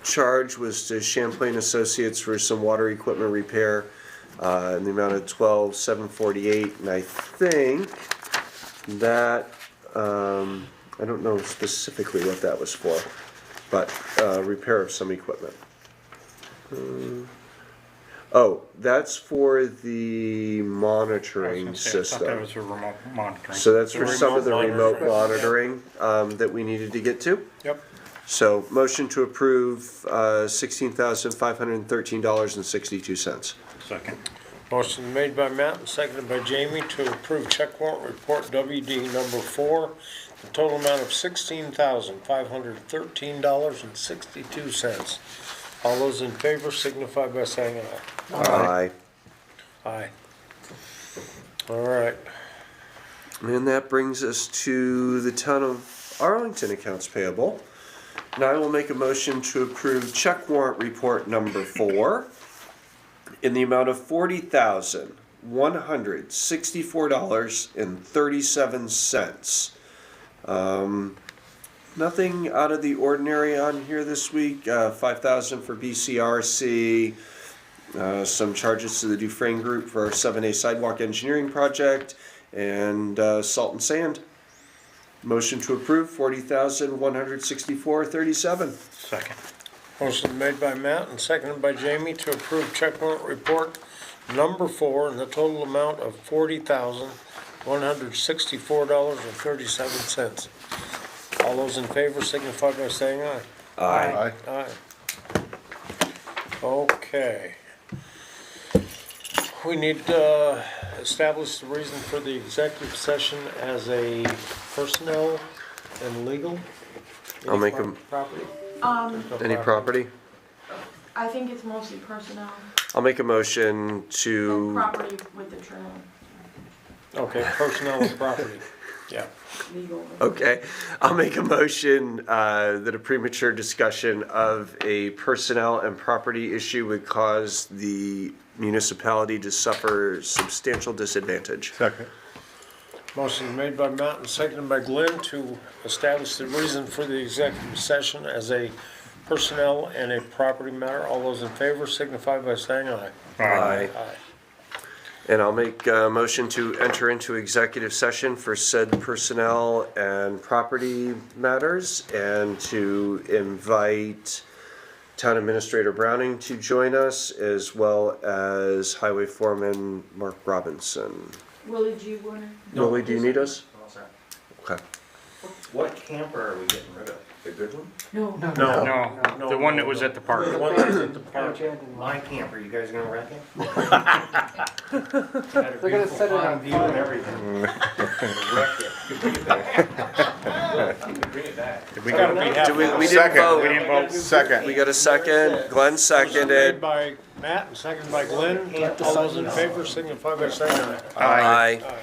charge was to Champlain Associates for some water equipment repair in the amount of $12,748, and I think that I don't know specifically what that was for, but repair of some equipment. Oh, that's for the monitoring I thought that system. was for remote monitoring. So that's The for some of the remote remote monitoring that we needed to get to. Yep. So motion to approve $16,513.62. Second. Motion made by Matt and seconded by Jamie to approve check warrant report WD number 4, the total amount of $16,513.62. All those in favor signify by saying aye. Aye. Aye. All right. And that brings us to the town of Arlington accounts payable. Now I will make a motion to approve check warrant report number 4 in the amount of $40,164.37. Nothing out of the ordinary on here this week. $5,000 for BCRC. Some charges to the Dufresne Group for our 7A sidewalk engineering project, and salt and sand. Motion to approve $40,164.37. Second. Motion made by Matt and seconded by Jamie to approve check warrant report number 4 in the total amount of $40,164.37. All those in favor signify by saying aye. Aye. Aye. Okay. We need to establish the reason for the executive session as a personnel and legal. I'll make a- Property? Any property? I think it's mostly personnel I'll make a motion and to, property with the trailer, Okay, personnel and property. Yeah. legal. okay, I'll make a motion that a premature discussion of a personnel and property issue would cause the municipality to suffer substantial disadvantage. Second. Motion made by Matt and seconded by Glenn to establish the reason for the executive session as a personnel and a property matter. All those in favor signify by saying aye. Aye. Aye. And I'll make a motion to enter into executive session for said personnel and property matters, and to invite Town Administrator Browning to join us, as well as Highway Foreman Mark Robinson. Willie G. Warner. Willie, do you need us? All set. Okay. What camper are we getting rid of? The good one? No. No, the one that was at the park. The one that's at the park. My camper, you guys gonna wreck it? They're gonna set it on View and fire. everything. Wreck it. You can bring it back. Did we Gotta go? be We happy. didn't Second. vote. We didn't vote. Second. We got a second. Glenn Made seconded. by Matt and seconded by Glenn. All those in favor signify by saying aye. Aye. Aye.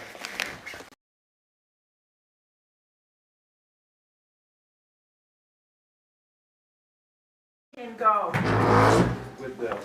Can go. With the